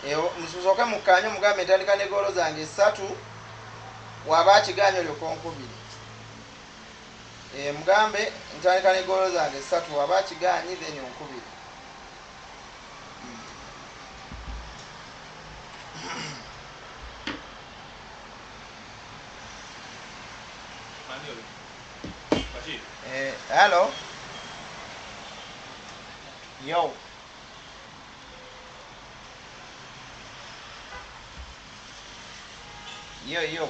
Musooke mukkaanye mugambe ntandika ne goolo zange 3 waba akigaanye olyoka onkubire. Mugambe ntandika ne goolo zange 3 waba akigaanye then onkubire. Hello. Yo. Yo.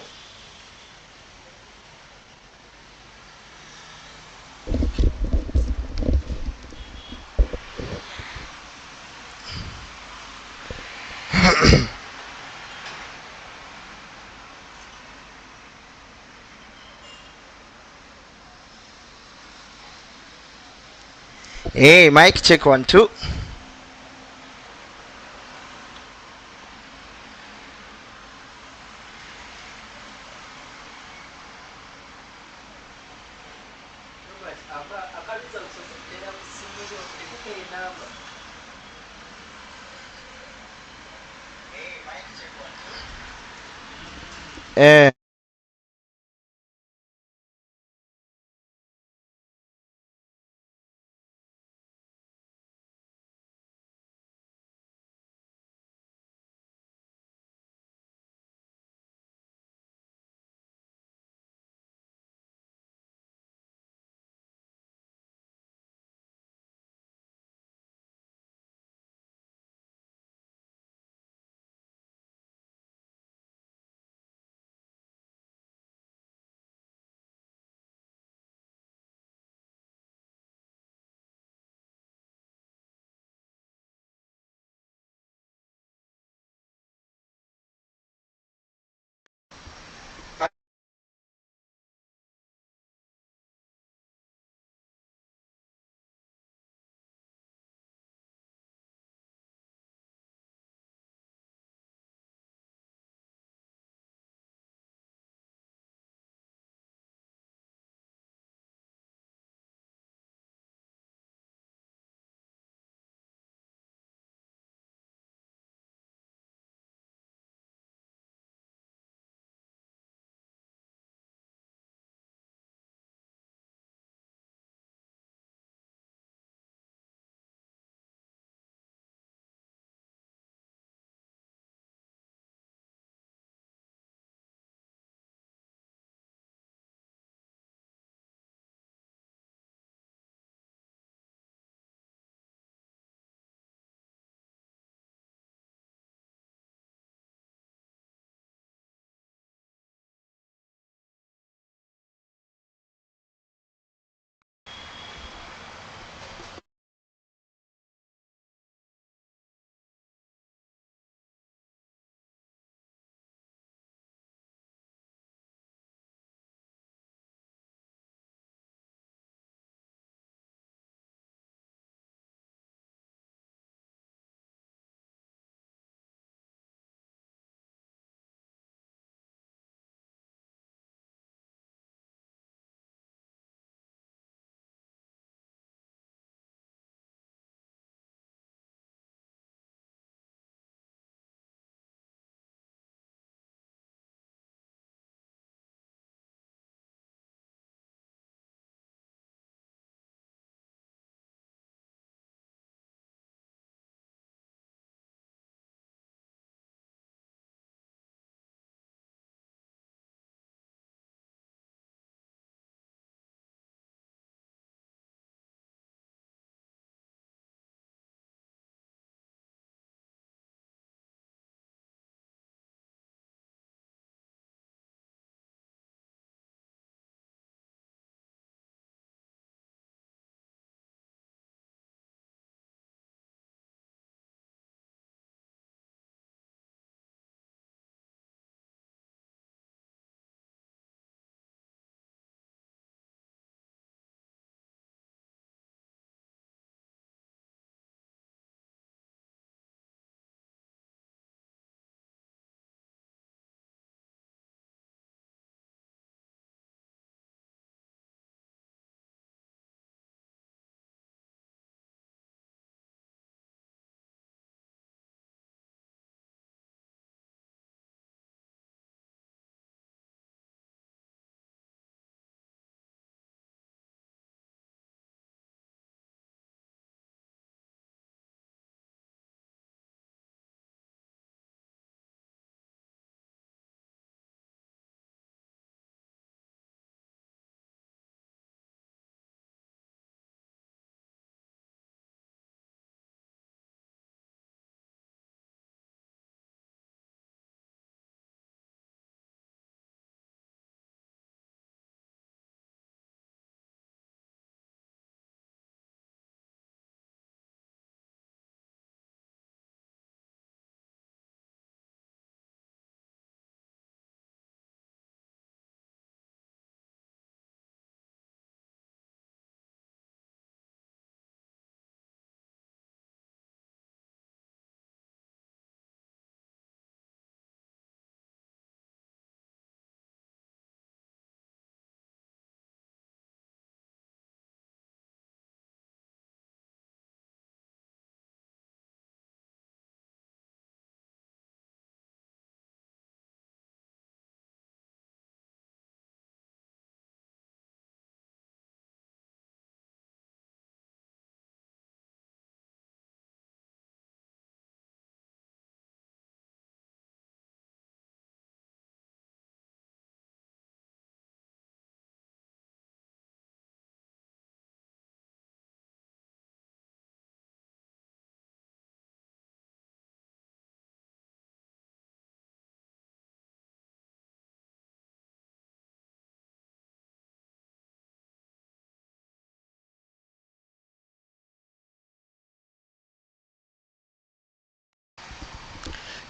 Hey, mic check 1 2. Eh.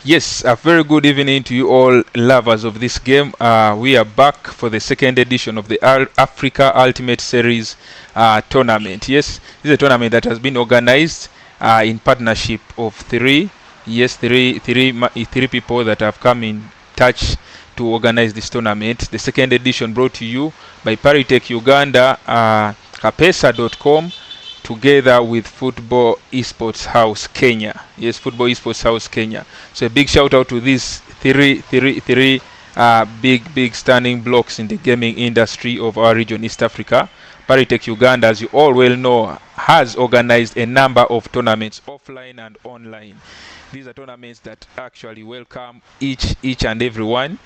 Yes, a very good evening to you all lovers of this game. We are back for the second edition of the Africa Ultimate Series tournament. Yes, this is a tournament that has been organized in partnership of three people that have come in touch to organize this tournament. The second edition brought to you by Paritech Uganda, Kapesa.com, together with Football Esports House Kenya. Yes, Football Esports House Kenya. So a big shout out to these three big standing blocks in the gaming industry of our region, East Africa. Paritech Uganda, as you all well know, has organized a number of tournaments offline and online. These are tournaments that actually welcome each and every one,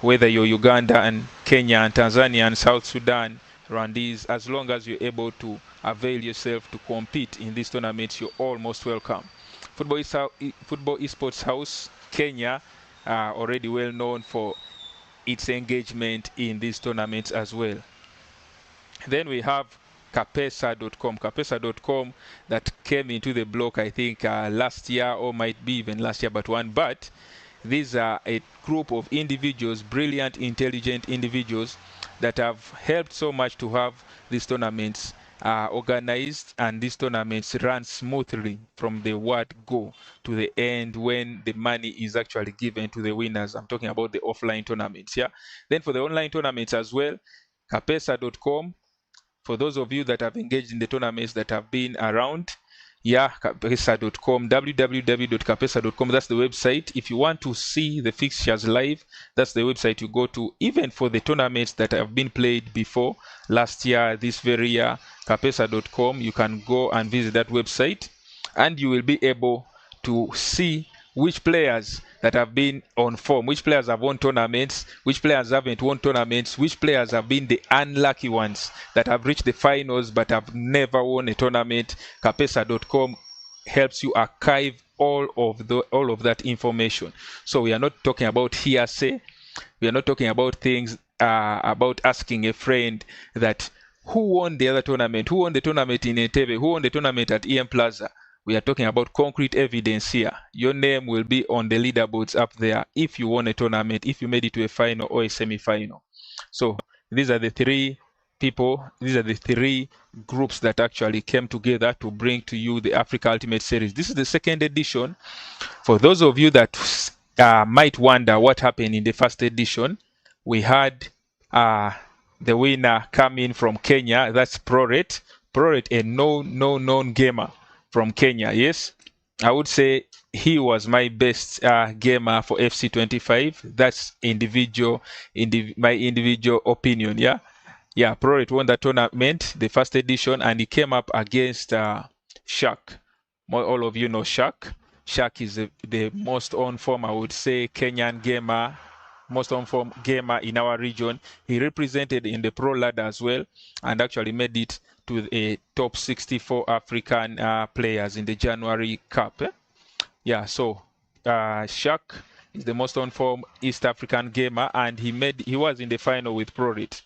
whether you're Uganda and Kenya and Tanzania and South Sudan, Rwandese, as long as you're able to avail yourself to compete in these tournaments, you're almost welcome. Football Esports House Kenya, already well known for its engagement in these tournaments as well. Then we have Kapesa.com. Kapesa.com that came into the block, I think, last year, or might be even last year, but these are a group of individuals, brilliant, intelligent individuals that have helped so much to have these tournaments organized, and these tournaments run smoothly from the word go to the end when the money is actually given to the winners. I'm talking about the offline tournaments. Yeah. Then for the online tournaments as well, Kapesa.com, for those of you that have engaged in the tournaments that have been around, yeah, kapesa.com, www.kapesa.com, that's the website. If you want to see the fixtures live, that's the website you go to. Even for the tournaments that have been played before, last year, this very year, kapesa.com, you can go and visit that website, and you will be able to see which players that have been on form, which players have won tournaments, which players haven't won tournaments, which players have been the unlucky ones that have reached the finals but have never won a tournament. Kapesa.com helps you archive all of that information. So we are not talking about hearsay. We are not talking about things about asking a friend that who won the other tournament, who won the tournament in Entebbe, who won the tournament at EM Plaza. We are talking about concrete evidence here. Your name will be on the leaderboards up there if you won a tournament, if you made it to a final or a semi-final. So these are the three people, these are the three groups that actually came together to bring to you the Africa Ultimate Series. This is the second edition. For those of you that might wonder what happened in the first edition, we had the winner coming from Kenya. That's Proret. Proret, a known gamer from Kenya. Yes, I would say he was my best gamer for FC25. That's my individual opinion. Yeah. Proret won the tournament, the first edition, and he came up against Shaq. All of you know Shaq. Shaq is the most on form, I would say, Kenyan gamer, most on form gamer in our region. He represented in the pro ladder as well, and actually made it to a top 64 African players in the January Cup. Yeah, so Shaq is the most on form East African gamer, and he was in the final with Proret.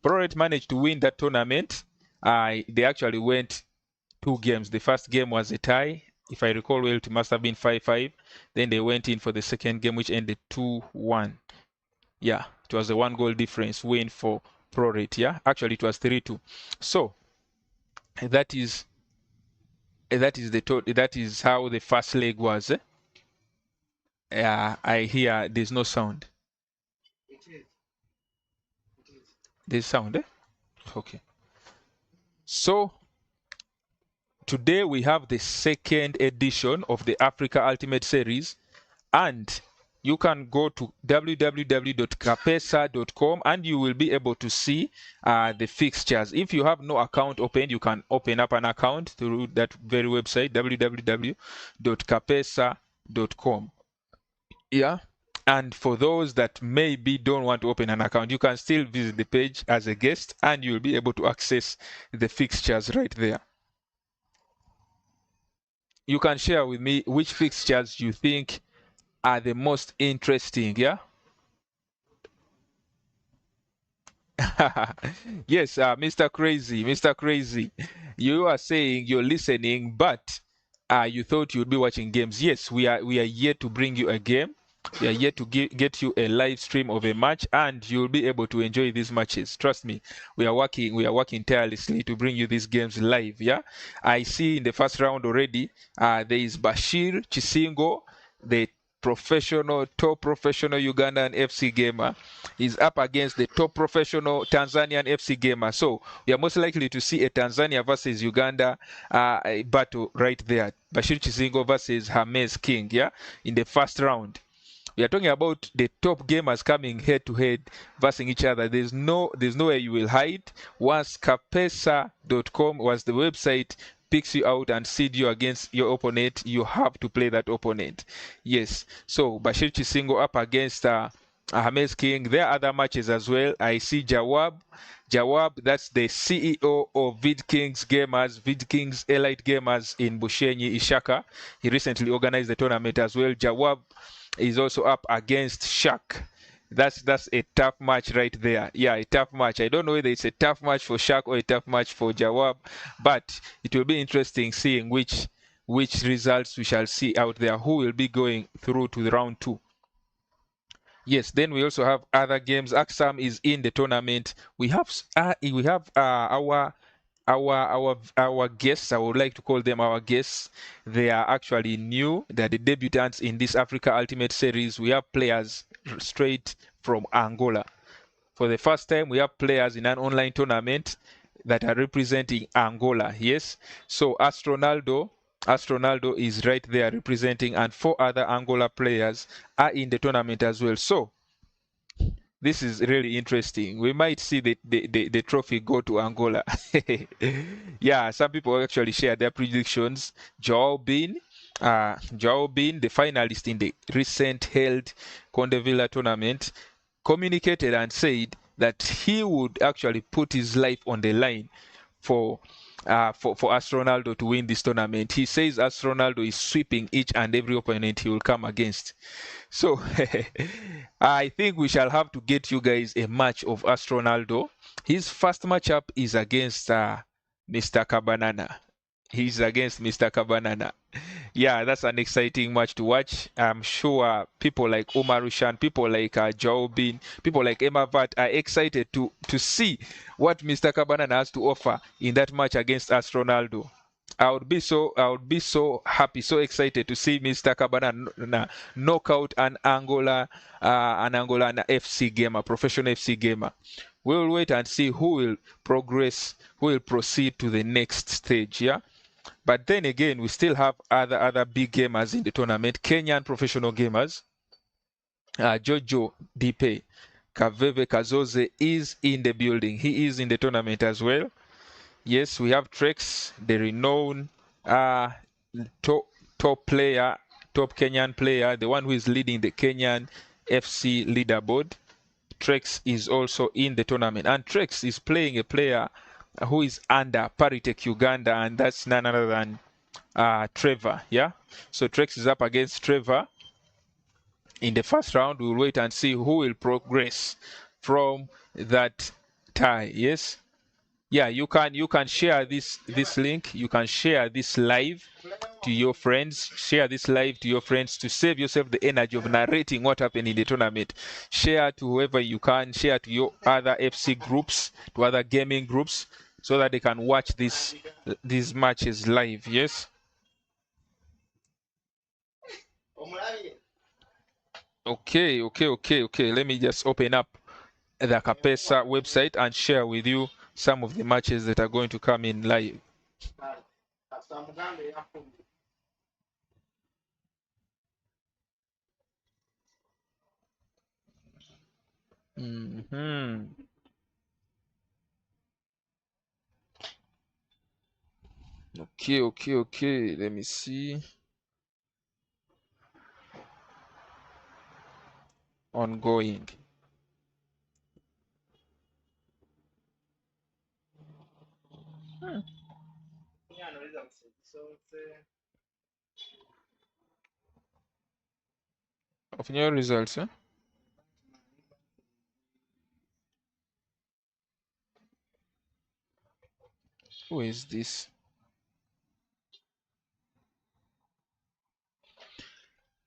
Proret managed to win that tournament. They actually went 2 games. The first game was a tie. If I recall well, it must have been 5-5. Then they went in for the second game, which ended 2-1. Yeah, it was a 1-goal difference win for Proret. Yeah, actually it was 3-2. So that is how the first leg was. I hear there's no sound. There's sound. Okay. So today we have the second edition of the Africa Ultimate Series, and you can go to www.kapesa.com and you will be able to see the fixtures. If you have no account open, you can open up an account through that very website, www.kapesa.com. Yeah. And for those that maybe don't want to open an account, you can still visit the page as a guest and you'll be able to access the fixtures right there. You can share with me which fixtures you think are the most interesting. Yeah. Yes, Mr. Crazy, you are saying you're listening, but you thought you'd be watching games. Yes, we are yet to bring you a game. We are yet to get you a live stream of a match, and you'll be able to enjoy these matches. Trust me, we are working tirelessly to bring you these games live. Yeah, I see in the first round already. There is Bashir Chisingo, the top professional Ugandan FC gamer, is up against the top professional Tanzanian FC gamer. So we are most likely to see a Tanzania versus Uganda battle right there. Bashir Chisingo versus Hames King, yeah, in the first round. We are talking about the top gamers coming head to head versus each other. There's nowhere you will hide. Once Kapesa.com was the website picks you out and seed you against your opponent, you have to play that opponent. Yes. So Bashir Chisingo up against Hames King. There are other matches as well. I see Jawab. Jawab, that's the CEO of VidKings Gamers, VidKings Elite Gamers in Bushenyi, Ishaka. He recently organized the tournament as well. Jawab is also up against Shaq. That's a tough match right there. Yeah, a tough match. I don't know whether it's a tough match for Shaq or a tough match for Jawab, but it will be interesting seeing which results we shall see out there, who will be going through to the round 2. Yes, then we also have other games. Aksam is in the tournament. We have our guests. I would like to call them our guests. They are actually new. They are the debutants in this Africa Ultimate Series. We have players straight from Angola. For the first time, we have players in an online tournament that are representing Angola. Yes. So Astronaldo is right there representing, and 4 other Angola players are in the tournament as well. So this is really interesting. We might see the trophy go to Angola. Yeah, some people actually share their predictions. Joao Bin, the finalist in the recent held Conde Villa tournament, communicated and said that he would actually put his life on the line for Astronaldo to win this tournament. He says Astronaldo is sweeping each and every opponent he will come against. So I think we shall have to get you guys a match of Astronaldo. His first matchup is against Mr. Kabanana. He's against Mr. Kabanana. Yeah, that's an exciting match to watch. I'm sure people like Omar Rushan, people like Joao Bin, people like Emma Vat are excited to see what Mr. Kabanana has to offer in that match against Astronaldo. I would be so happy, so excited to see Mr. Kabanana knock out an Angolan FC gamer, professional FC gamer. We'll wait and see who will progress, who will proceed to the next stage. Yeah. But then again, we still have other big gamers in the tournament. Kenyan professional gamers. Jojo Dipe Kaveve Kazoze is in the building. He is in the tournament as well. Yes, we have Trex, the renowned top Kenyan player, the one who is leading the Kenyan FC leaderboard. Trex is also in the tournament, and Trex is playing a player who is under Paritech Uganda, and that's none other than Trevor. Yeah, so Trex is up against Trevor in the first round. We'll wait and see who will progress from that tie. Yes. Yeah, you can share this link. You can share this live to your friends. Share this live to your friends to save yourself the energy of narrating what happened in the tournament. Share to whoever you can. Share to your other FC groups, to other gaming groups, so that they can watch these matches live. Yes. Okay. Let me just open up the Kapesa website and share with you some of the matches that are going to come in live. Okay. Let me see. Ongoing. Of your results, huh? Who is this?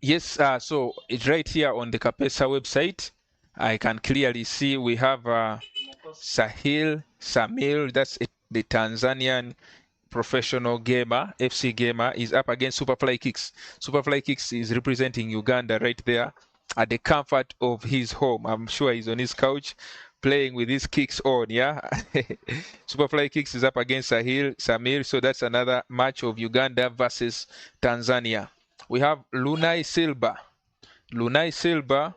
Yes, so it's right here on the Kapesa website. I can clearly see we have Sahil Samil, that's it, the Tanzanian professional gamer, FC gamer, is up against Superfly Kicks. Superfly Kicks is representing Uganda right there at the comfort of his home. I'm sure he's on his couch playing with his kicks on, yeah? Superfly Kicks is up against Sahil Samir, so that's another match of Uganda versus Tanzania. We have Lunai Silva. Lunai Silva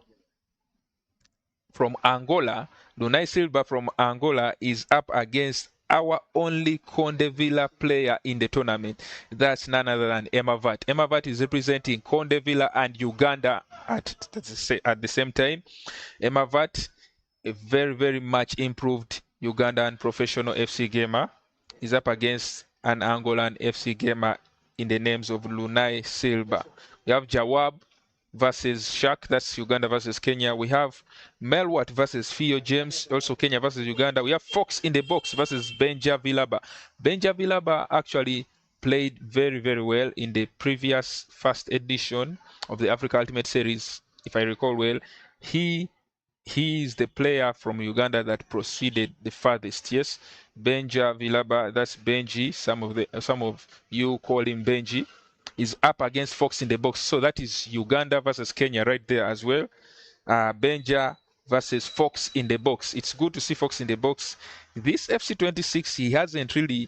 from Angola. Lunai Silva from Angola is up against our only Conde Villa player in the tournament. That's none other than Emavat. Emavat is representing Conde Villa and Uganda at the same time. Emavat, a very, very much improved Ugandan professional FC gamer, is up against an Angolan FC gamer in the names of Lunai Silva. We have Jawab versus Shak, that's Uganda versus Kenya. We have Melwat versus Fio James, also Kenya versus Uganda. We have Fox in the box versus Benja Vilaba. Benja Vilaba actually played very, very well in the previous first edition of the Africa Ultimate Series, if I recall well. He is the player from Uganda that proceeded the farthest. Yes, Benja Vilaba, that's Benji. Some of you call him Benji. Is up against Fox in the box. So that is Uganda versus Kenya right there as well. Benja versus Fox in the box. It's good to see Fox in the box. This FC26, he hasn't really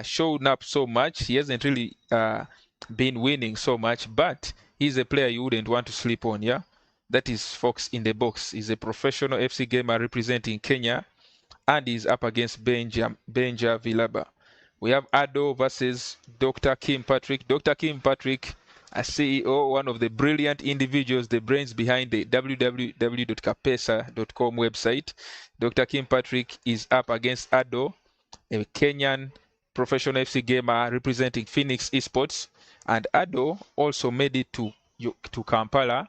shown up so much. He hasn't really been winning so much, but he's a player you wouldn't want to sleep on, yeah? That is Fox in the box. He's a professional FC gamer representing Kenya, and he's up against Benja Vilaba. We have Ado versus Dr. Kim Patrick. Dr. Kim Patrick, a CEO, one of the brilliant individuals, the brains behind the www.kapesa.com website. Dr. Kim Patrick is up against Ado, a Kenyan professional FC gamer representing Phoenix Esports. And Ado also made it to Kampala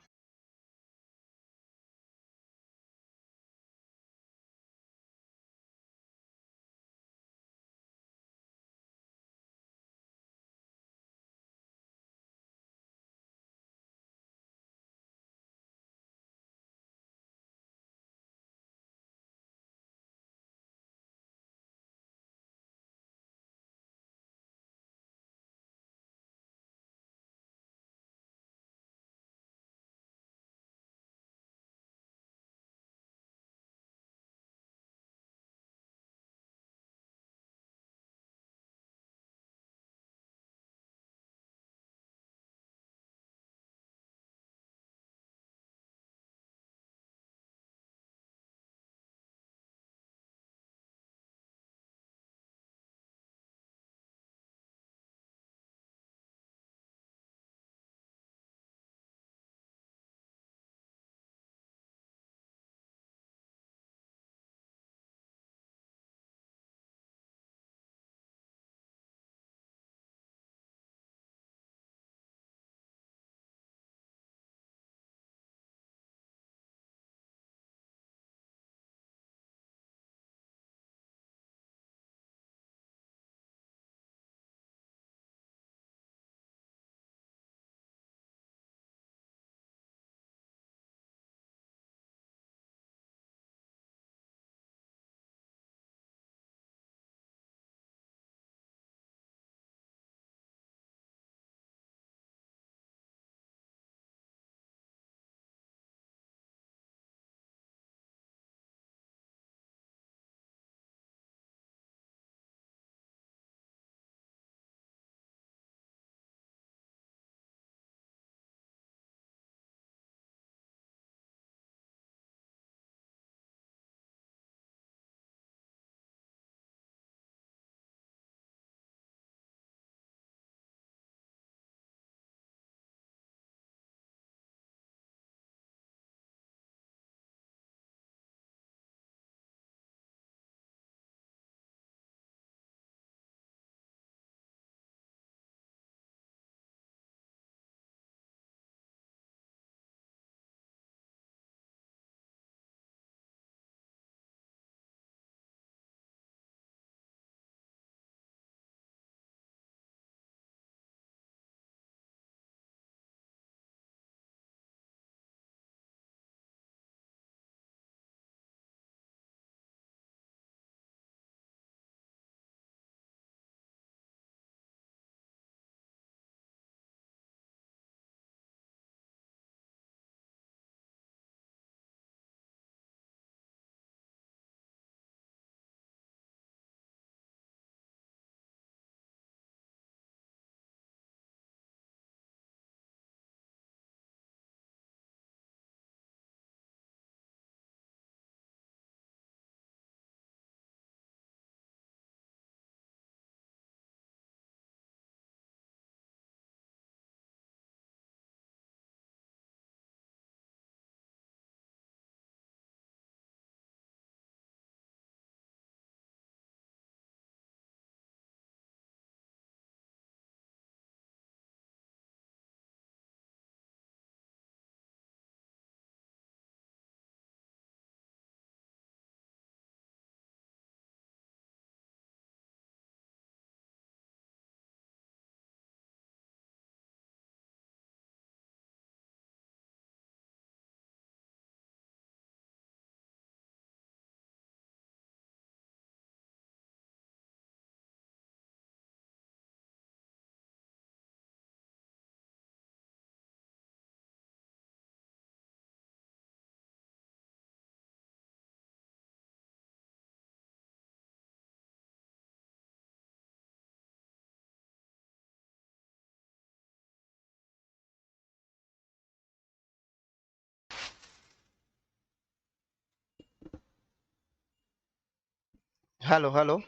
Hello.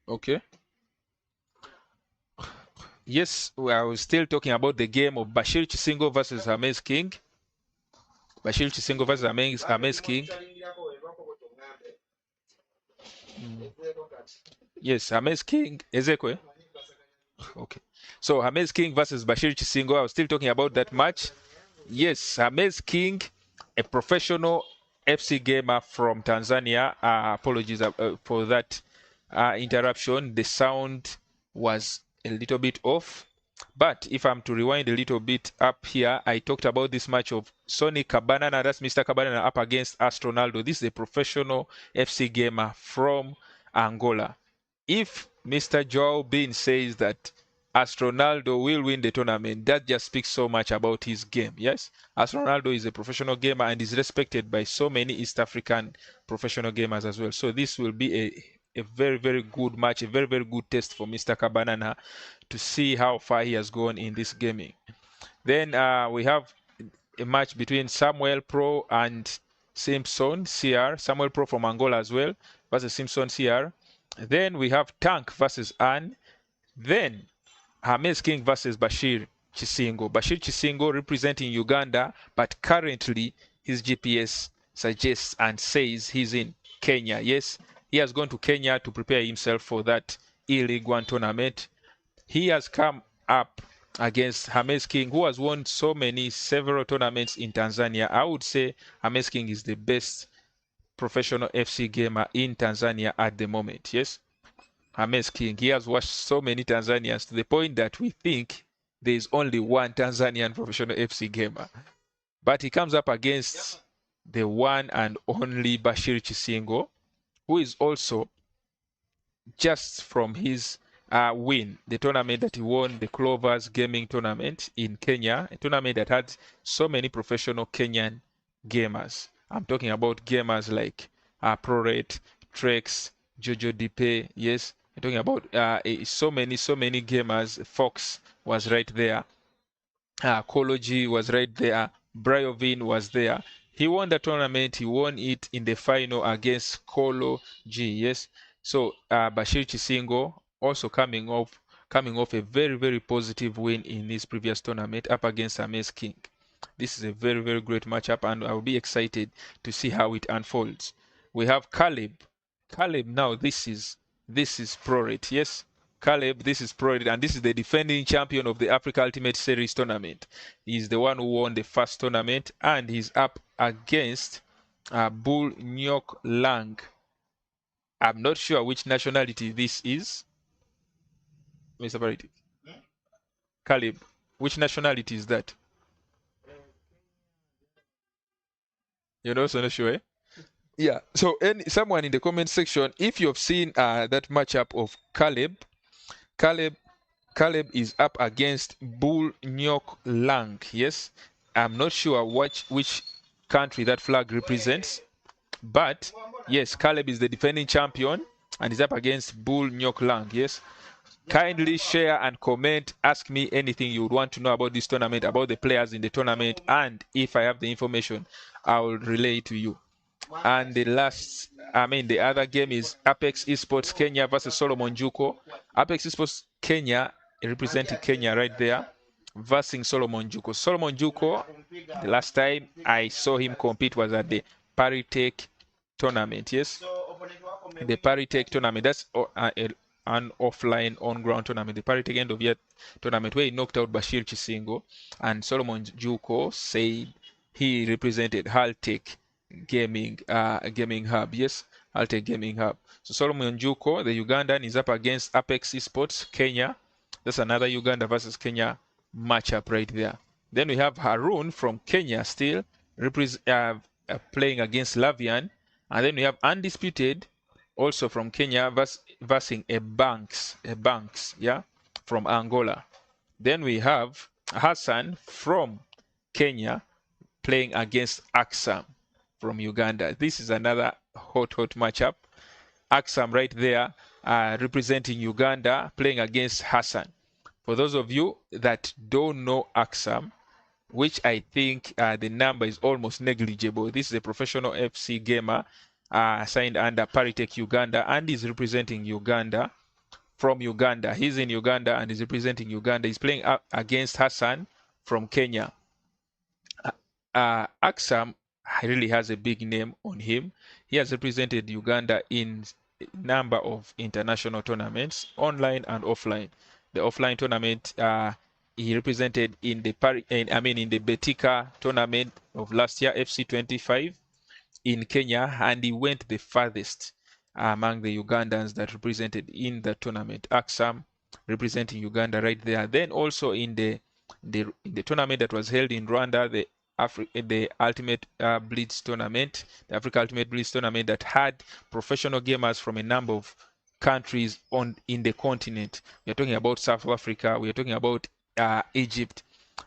Okay. Yes, I was still talking about the game of Bashir Chisingo versus Hames King. Bashir Chisingo versus Hames King. Yes, Hames King. Ezekwe. Okay. So Hames King versus Bashir Chisingo. I was still talking about that match. Yes, Hames King, a professional FC gamer from Tanzania. Apologies for that interruption. The sound was a little bit off. But if I'm to rewind a little bit up here, I talked about this match of Sonny Cabanana, that's Mr. Cabanana, up against Astronaldo. This is a professional FC gamer from Angola. If Mr. Joao Bin says that Astronaldo will win the tournament, that just speaks so much about his game. Yes, Astronaldo is a professional gamer and is respected by so many East African professional gamers as well. So this will be a very, very good match, a very, very good test for Mr. Cabanana to see how far he has gone in this gaming. Then we have a match between Samuel Pro and Simpson CR. Samuel Pro from Angola as well versus Simpson CR. Then we have Tank versus Ann. Then Hames King versus Bashir Chisingo. Bashir Chisingo representing Uganda, but currently his GPS suggests and says he's in Kenya. Yes, he has gone to Kenya to prepare himself for that E-League One tournament. He has come up against Hames King, who has won several tournaments in Tanzania. I would say Hames King is the best professional FC gamer in Tanzania at the moment. Yes, Hames King. He has watched so many Tanzanians to the point that we think there is only one Tanzanian professional FC gamer. But he comes up against the one and only Bashir Chisingo, who is also just from his win, the tournament that he won, the Clovers Gaming Tournament in Kenya, a tournament that had so many professional Kenyan gamers. I'm talking about gamers like ProRate, Trex, Jojo Dipe. Yes, I'm talking about so many gamers. Fox was right there. Kolo G was right there. Bryovin was there. He won the tournament. He won it in the final against Kolo G. Yes. So Bashir Chisingo also coming off a very, very positive win in his previous tournament up against Hames King. This is a very, very great matchup, and I will be excited to see how it unfolds. We have Caleb. Caleb now, this is ProRate. Yes. Caleb, this is ProRate, and this is the defending champion of the Africa Ultimate Series tournament. He's the one who won the first tournament, and he's up against Bull Nyok Lang. I'm not sure which nationality this is. Mr. Parity. Caleb, which nationality is that? You're also not sure, eh? Yeah. So someone in the comment section, if you've seen that matchup of Caleb is up against Bull Nyok Lang. Yes. I'm not sure which country that flag represents. But yes, Caleb is the defending champion and is up against Bull Nyok Lang. Yes. Kindly share and comment. Ask me anything you would want to know about this tournament, about the players in the tournament, and if I have the information, I will relay to you. And the other game is Apex Esports Kenya versus Solomon Juko. Apex Esports Kenya, representing Kenya right there, versus Solomon Juko. Solomon Juko, the last time I saw him compete was at the Paritech tournament. Yes, the Paritech tournament. That's an offline on-ground tournament, the Paritech end of year tournament, where he knocked out Bashir Chisingo, and Solomon Juko said he represented Haltech Gaming Hub. Yes, Haltech Gaming Hub. So Solomon Juko, the Ugandan, is up against Apex Esports Kenya. That's another Uganda versus Kenya matchup right there. Then we have Harun from Kenya still playing against Lavian, and then we have Undisputed also from Kenya versus a Banks, yeah, from Angola. Then we have Hassan from Kenya playing against Aksam from Uganda. This is another hot matchup. Aksam right there representing Uganda playing against Hassan. For those of you that don't know Aksam, which I think the number is almost negligible. This is a professional FC gamer signed under Paritech Uganda and is representing Uganda from Uganda. He's in Uganda and is representing Uganda. He's playing against Hassan from Kenya. Aksam really has a big name on him. He has represented Uganda in a number of international tournaments, online and offline. The offline tournament he represented in the in the Betika tournament of last year, FC25 in Kenya, and he went the farthest among the Ugandans that represented in the tournament. Aksam representing Uganda right there. Then also in the tournament that was held in Rwanda, the Ultimate Blitz tournament, the Africa Ultimate Blitz tournament that had professional gamers from a number of countries in the continent. We are talking about South Africa. We are talking about Egypt.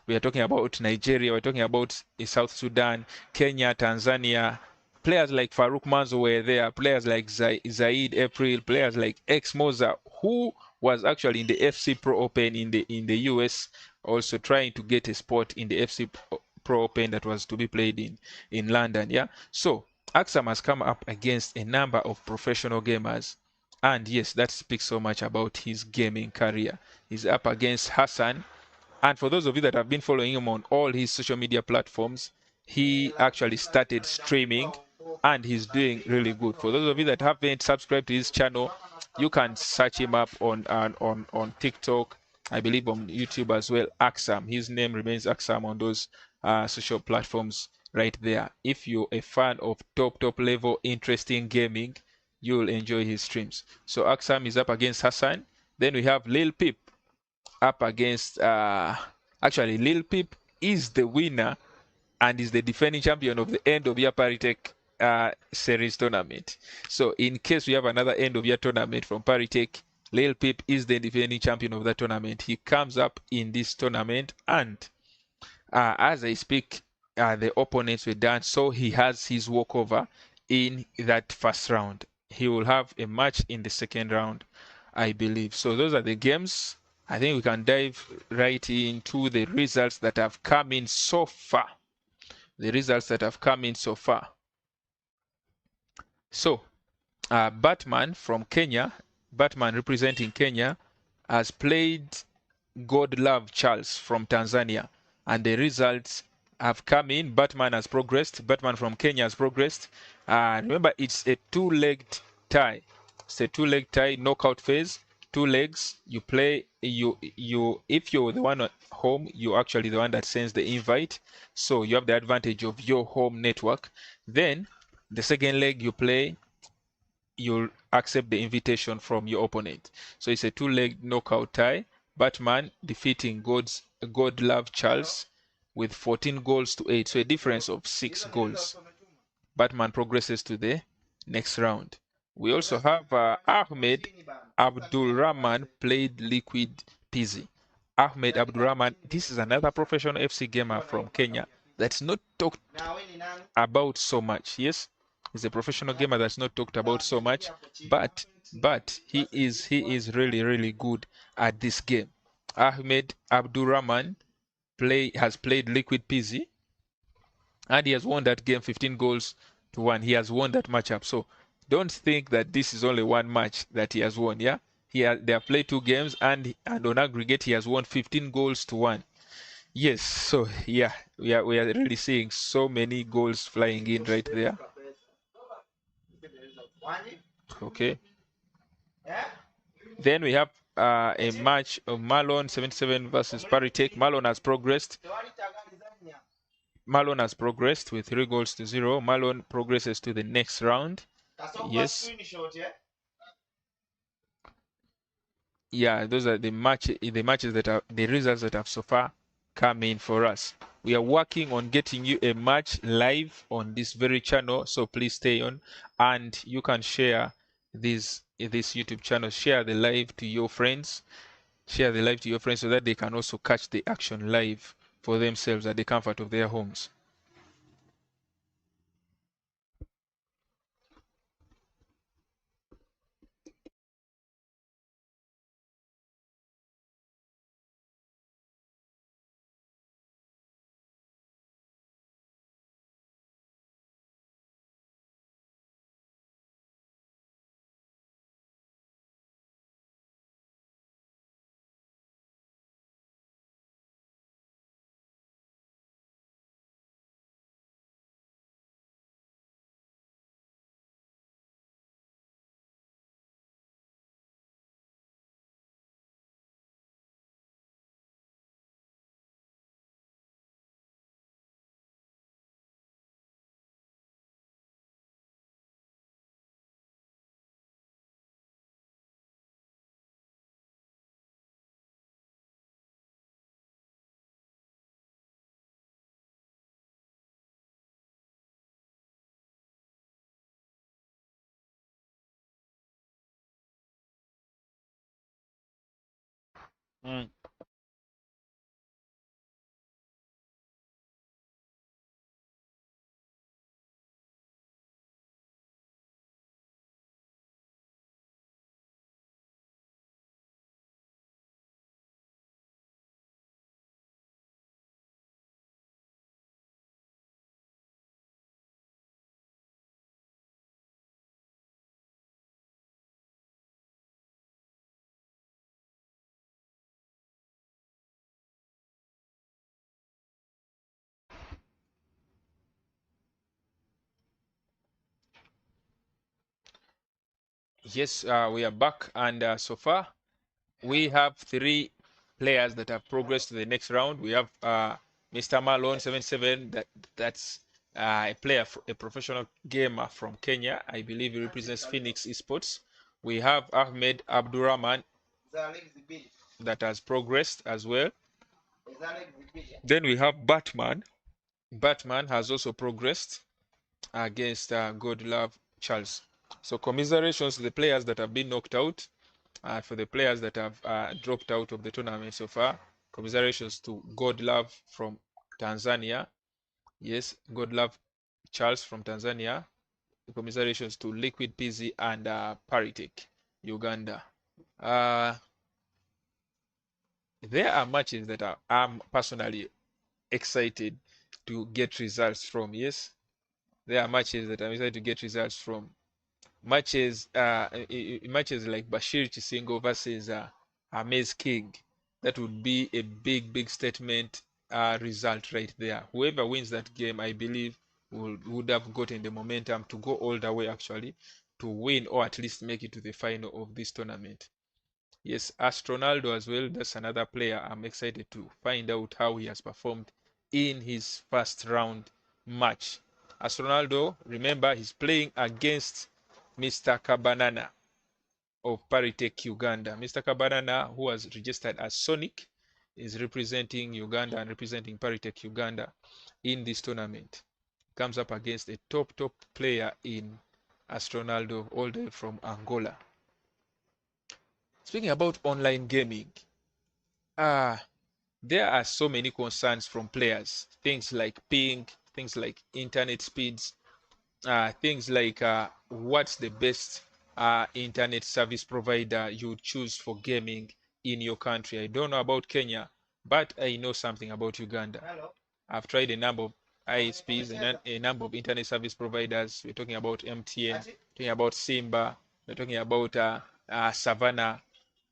We are talking about Nigeria. We are talking about South Sudan, Kenya, Tanzania. Players like Farouk Manzo were there. Players like Zaid April. Players like X Moza, who was actually in the FC Pro Open in the US, also trying to get a spot in the FC Pro Open that was to be played in London. Yeah. So Aksam has come up against a number of professional gamers, and yes, that speaks so much about his gaming career. He's up against Hassan, and for those of you that have been following him on all his social media platforms, he actually started streaming and he's doing really good. For those of you that haven't subscribed to his channel, you can search him up on TikTok, I believe on YouTube as well. Aksam, his name remains Aksam on those social platforms right there. If you're a fan of top level interesting gaming, you'll enjoy his streams. So Aksam is up against Hassan. Then we have Lil Peep up against actually Lil Peep is the winner and is the defending champion of the end of year Paritech series tournament. So in case we have another end of year tournament from Paritech, Lil Peep is the defending champion of that tournament. He comes up in this tournament, and as I speak, the opponents were done, so he has his walkover in that first round. He will have a match in the second round, I believe. So those are the games. I think we can dive right into the results that have come in so far. The results that have come in so far. So, Batman from Kenya, Batman representing Kenya, has played God Love Charles from Tanzania, and the results have come in. Batman has progressed. Batman from Kenya has progressed. Remember, it's a two-legged tie. It's a two-leg tie, knockout phase. 2 legs. You play. You. If you're the one at home, you're actually the one that sends the invite. So you have the advantage of your home network. Then the second leg you play, you'll accept the invitation from your opponent. So it's a 2-leg knockout tie. Batman defeating God Love Charles with 14 goals to 8. So a difference of 6 goals. Batman progresses to the next round. We also have Ahmed Abdulrahman played Liquid Pizzi. Ahmed Abdulrahman, this is another professional FC gamer from Kenya that's not talked about so much. Yes, he's a professional gamer that's not talked about so much, but he is really good at this game. Ahmed Abdulrahman has played Liquid Pizzi, and he has won that game 15 goals to 1. He has won that matchup. So don't think that this is only one match that he has won. Yeah, they have played 2 games, and on aggregate he has won 15 goals to 1. Yes, so yeah, we are really seeing so many goals flying in right there. Okay. Then we have a match of Malone 77 versus Paritech. Malone has progressed. Malone has progressed with 3 goals to 0. Malone progresses to the next round. Yes. Yeah, those are the matches that are the results that have so far come in for us. We are working on getting you a match live on this very channel, so please stay on, and you can share this YouTube channel. Share the live to your friends. Share the live to your friends so that they can also catch the action live for themselves at the comfort of their homes. Mm. Yes, we are back, and so far we have 3 players that have progressed to the next round. We have Mr. Malone 77. That's a player, a professional gamer from Kenya. I believe he represents Phoenix Esports. We have Ahmed Abdurrahman that has progressed as well. Then we have Batman. Batman has also progressed against Godlove Charles. So commiserations to the players that have been knocked out. For the players that have dropped out of the tournament so far, commiserations to Godlove from Tanzania. Yes, Godlove Charles from Tanzania. Commiserations to Liquid PZ and Paritek, Uganda. There are matches that I'm personally excited to get results from. Yes, there are matches that I'm excited to get results from. Matches matches like Bashir Chisingo versus Amaze King. That would be a big statement result right there. Whoever wins that game, I believe, would have gotten the momentum to go all the way actually to win or at least make it to the final of this tournament. Yes, Astronaldo as well. That's another player I'm excited to find out how he has performed in his first round match. Astronaldo, remember, he's playing against Mr. Kabanana of Paritech Uganda. Mr. Kabanana, who was registered as Sonic, is representing Uganda and representing Paritech Uganda in this tournament. Comes up against a top player in Astronaldo, all the way from Angola. Speaking about online gaming, there are so many concerns from players. Things like ping, things like internet speeds, things like what's the best internet service provider you choose for gaming in your country. I don't know about Kenya, but I know something about Uganda. I've tried a number of ISPs and a number of internet service providers. We're talking about MTN, talking about Simba, we're talking about Savannah.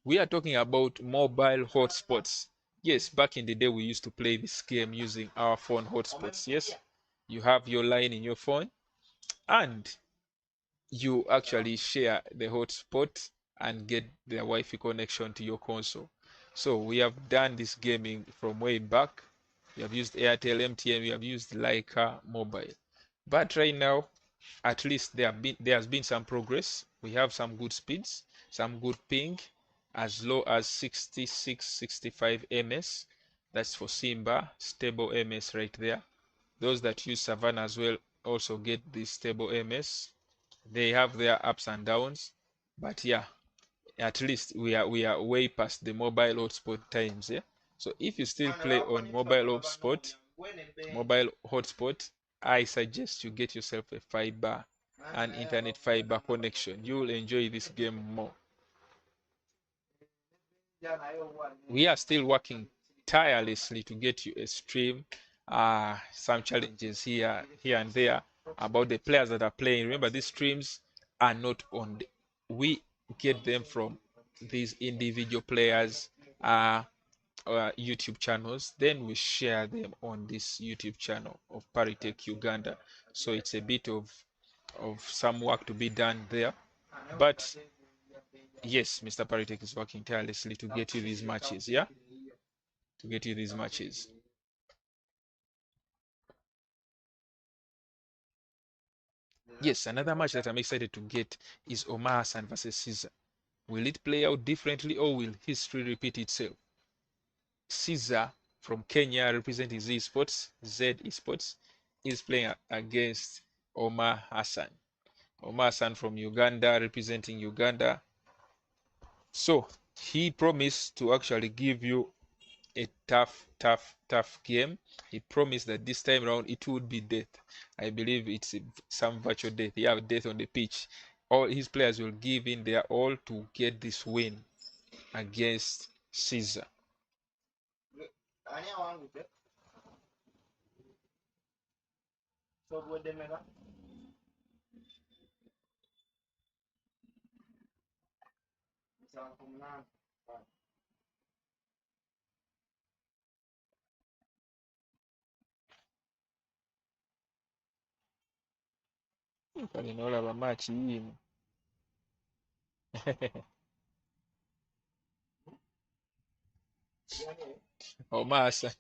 We are talking about mobile hotspots. Yes, back in the day, we used to play this game using our phone hotspots. Yes, you have your line in your phone and you actually share the hotspot and get the Wi-Fi connection to your console. So we have done this gaming from way back. We have used Airtel, MTN, we have used Leica Mobile. But right now, at least there has been some progress. We have some good speeds, some good ping, as low as 66, 65 ms. That's for Simba, stable ms right there. Those that use Savannah as well also get this stable ms. They have their ups and downs, but yeah, at least we are way past the mobile hotspot times. Yeah, so if you still play on mobile hotspot, I suggest you get yourself a fiber, an internet fiber connection. You will enjoy this game more. We are still working tirelessly to get you a stream. Some challenges here and there about the players that are playing. Remember, these streams are not on we get them from these individual players YouTube channels, then we share them on this YouTube channel of Paritech Uganda. So it's a bit of some work to be done there, but yes, Mr. Paritek is working tirelessly to get you these matches. Yeah, to get you these matches. Yes, another match that I'm excited to get is Omar Hassan versus Caesar. Will it play out differently or will history repeat itself? Caesar from Kenya representing Z Esports is playing against Omar Hassan from Uganda representing Uganda. So he promised to actually give you a tough game. He promised that this time around it would be death. I believe it's some virtual death. Yeah, death on the pitch. All his players will give in their all to get this win against Caesar. Kale n'olaba match yiino. Omaasa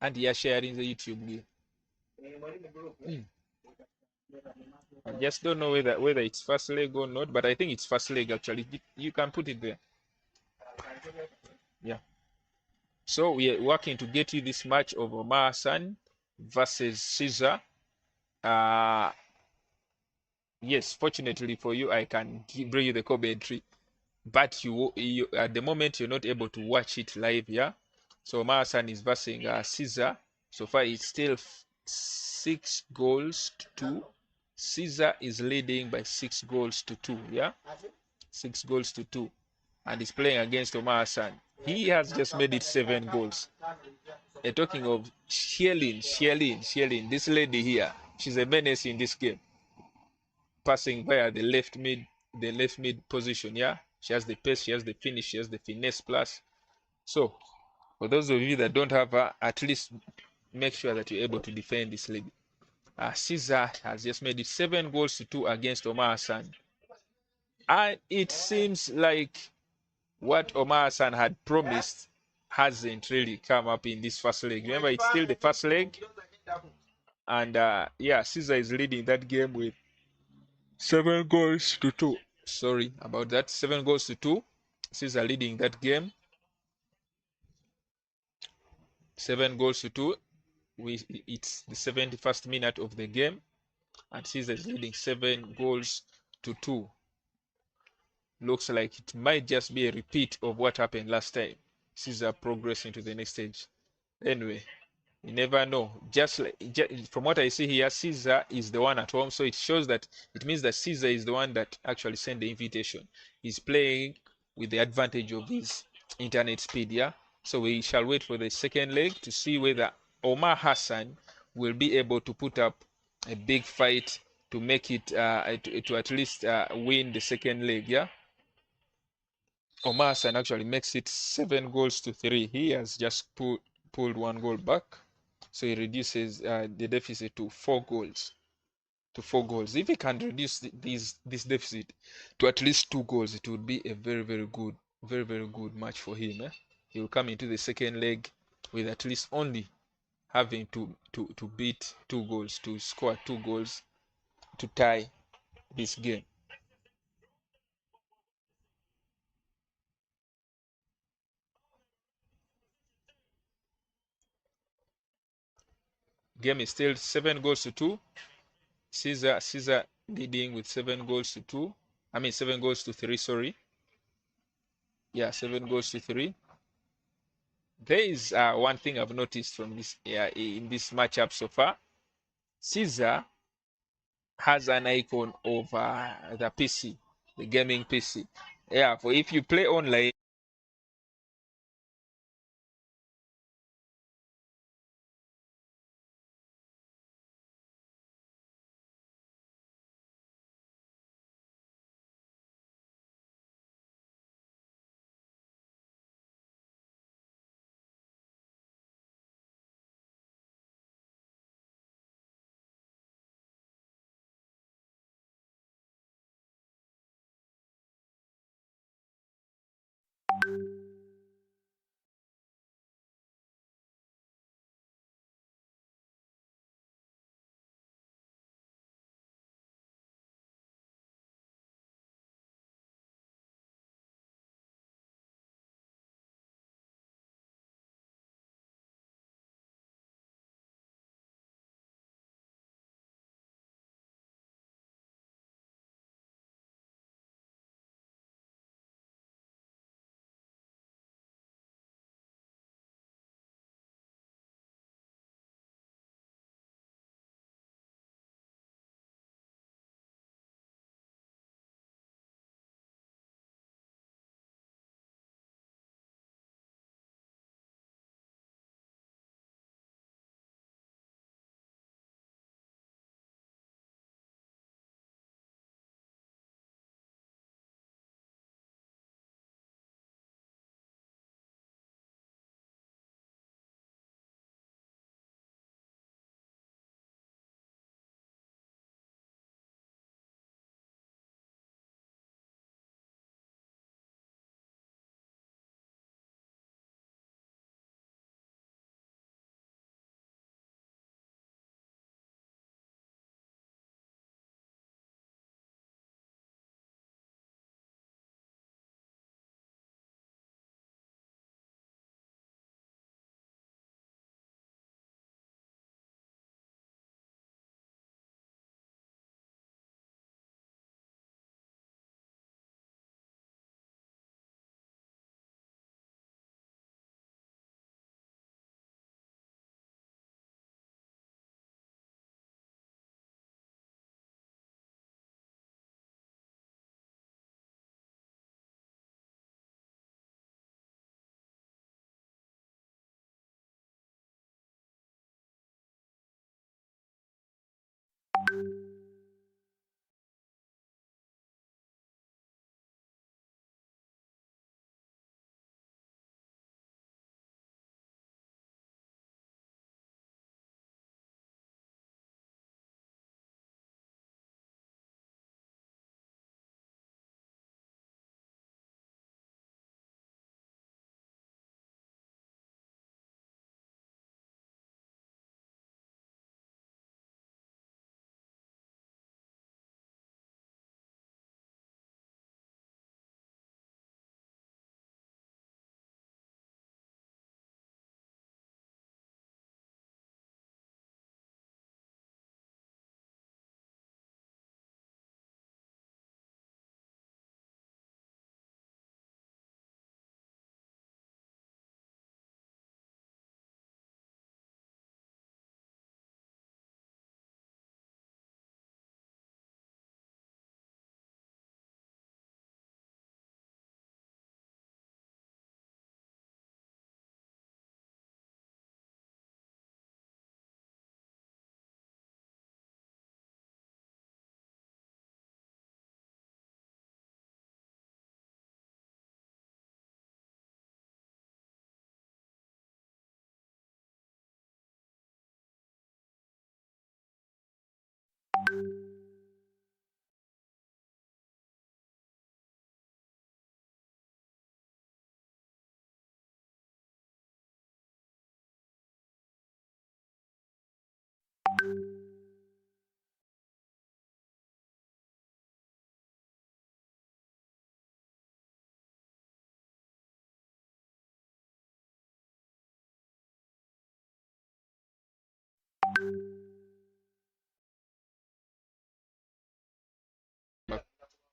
anti yasharinze YouTube ge. I just don't know whether it's first leg or not, but I think it's first leg actually. You can put it there. Yeah. So we are working to get you this match of Omar Hassan versus Caesar. Yes, fortunately for you, I can bring you the commentary, but you at the moment you're not able to watch it live. Yeah. So Omar Hassan is versing Caesar. So far, it's still 6 goals to 2. Caesar is leading by 6 goals to 2. Yeah, 6 goals to 2, and he's playing against Omar Hassan. He has just made it 7 goals. Talking of Shelin, this lady here, she's a menace in this game. Passing via the left mid position. Yeah, she has the pace, she has the finish, she has the finesse plus. So for those of you that don't have her, at least make sure that you're able to defend this lady. Caesar has just made it 7 goals to 2 against Omar Hassan. And it seems like what Omar Hassan had promised hasn't really come up in this first leg. Remember, it's still the first leg. And yeah, Caesar is leading that game with 7 goals to 2. Sorry about that. 7 goals to 2. Caesar leading that game. 7 goals to 2. It's the 71st minute of the game. And Caesar is leading 7 goals to 2. Looks like it might just be a repeat of what happened last time. Caesar progressing to the next stage. Anyway, you never know. Just from what I see here, Caesar is the one at home, so it shows that it means that Caesar is the one that actually sent the invitation. He's playing with the advantage of his internet speed. Yeah, so we shall wait for the second leg to see whether Omar Hassan will be able to put up a big fight to make it to at least win the second leg. Yeah. Omar Hassan actually makes it 7 goals to 3. He has just pulled 1 goal back, so he reduces the deficit to 4 goals. If he can reduce this deficit to at least 2 goals, it would be a very good match for him. He will come into the second leg with at least only having to beat 2 goals, to score 2 goals to tie this game. Game is still 7 goals to 2. Caesar leading with 7 goals to 2. I mean 7 goals to 3, sorry. Yeah, 7 goals to 3. There is one thing I've noticed from this in this matchup so far. Caesar has an icon of the PC, the gaming PC. Yeah, for if you play online,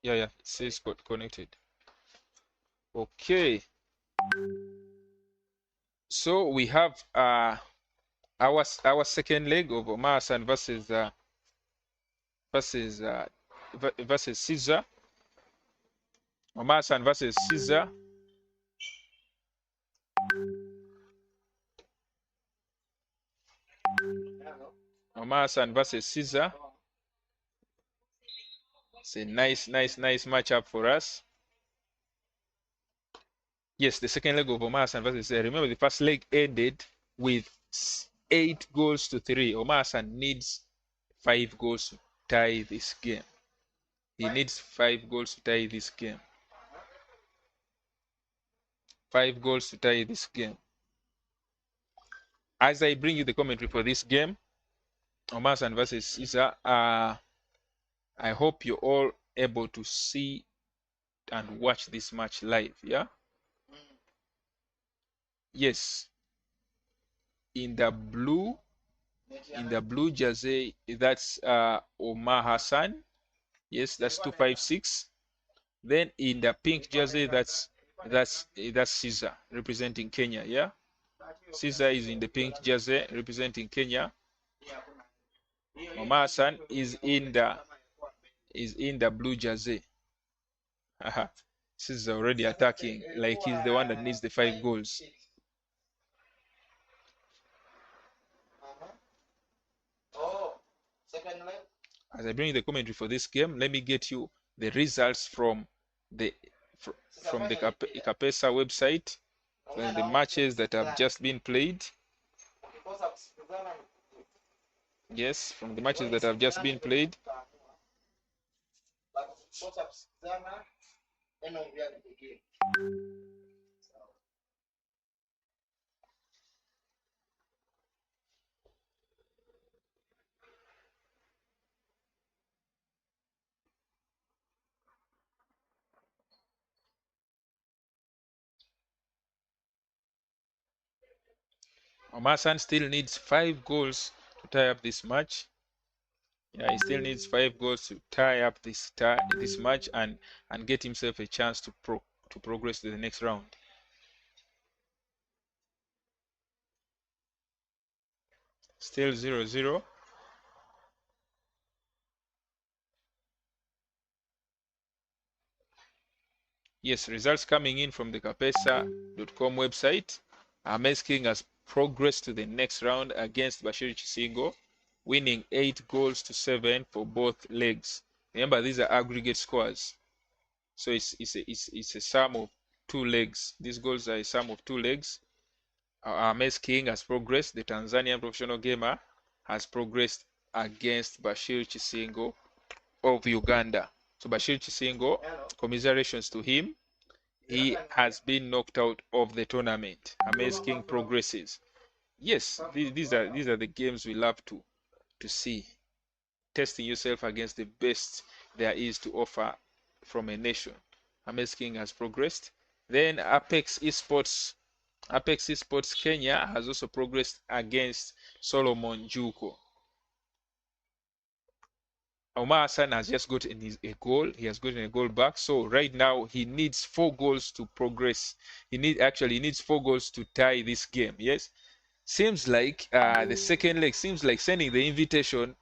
Yeah, it says connected. Okay. So we have our second leg of Omar Hassan versus Caesar. Omar Hassan versus Caesar. Omar Hassan versus Caesar. It's a nice matchup for us. Yes, the second leg of Omar Hassan versus Caesar. Remember, the first leg ended with 8 goals to 3. Omar Hassan needs 5 goals to tie this game. He needs 5 goals to tie this game. 5 goals to tie this game. As I bring you the commentary for this game, Omar Hassan versus Caesar, I hope you're all able to see and watch this match live. Yeah. Yes. In the blue jersey, that's Omar Hassan. Yes, that's 256. Then in the pink jersey, that's Caesar representing Kenya. Yeah. Caesar is in the pink jersey representing Kenya. Omar Hassan is in the blue jersey. Caesar already attacking like he's the one that needs the 5 goals. As I bring you the commentary for this game, let me get you the results from the Capesa website, from the matches that have just been played. Yes, from the matches that have just been played. Omar Hassan still needs 5 goals to tie up this match. Yeah, he still needs 5 goals to tie up this match and get himself a chance to progress to the next round. Still 0-0. Yes, results coming in from the Capesa.com website. Ahmed King has progressed to the next round against Bashir Chisingo, winning 8 goals to 7 for both legs. Remember, these are aggregate scores, so it's a sum of 2 legs. These goals are a sum of 2 legs. Ahmed King has progressed. The Tanzanian professional gamer has progressed against Bashir Chisingo of Uganda. So Bashir Chisingo, commiserations to him. He has been knocked out of the tournament. Ahmed King progresses. Yes, these are the games we love to see. Testing yourself against the best there is to offer from a nation. Ahmed King has progressed. Then Apex Esports Kenya has also progressed against Solomon Juko. Omar Hassan has just gotten a goal. He has gotten a goal back. So right now he needs 4 goals to progress. He needs 4 goals to tie this game. Yes, seems like the second leg seems like sending the invitation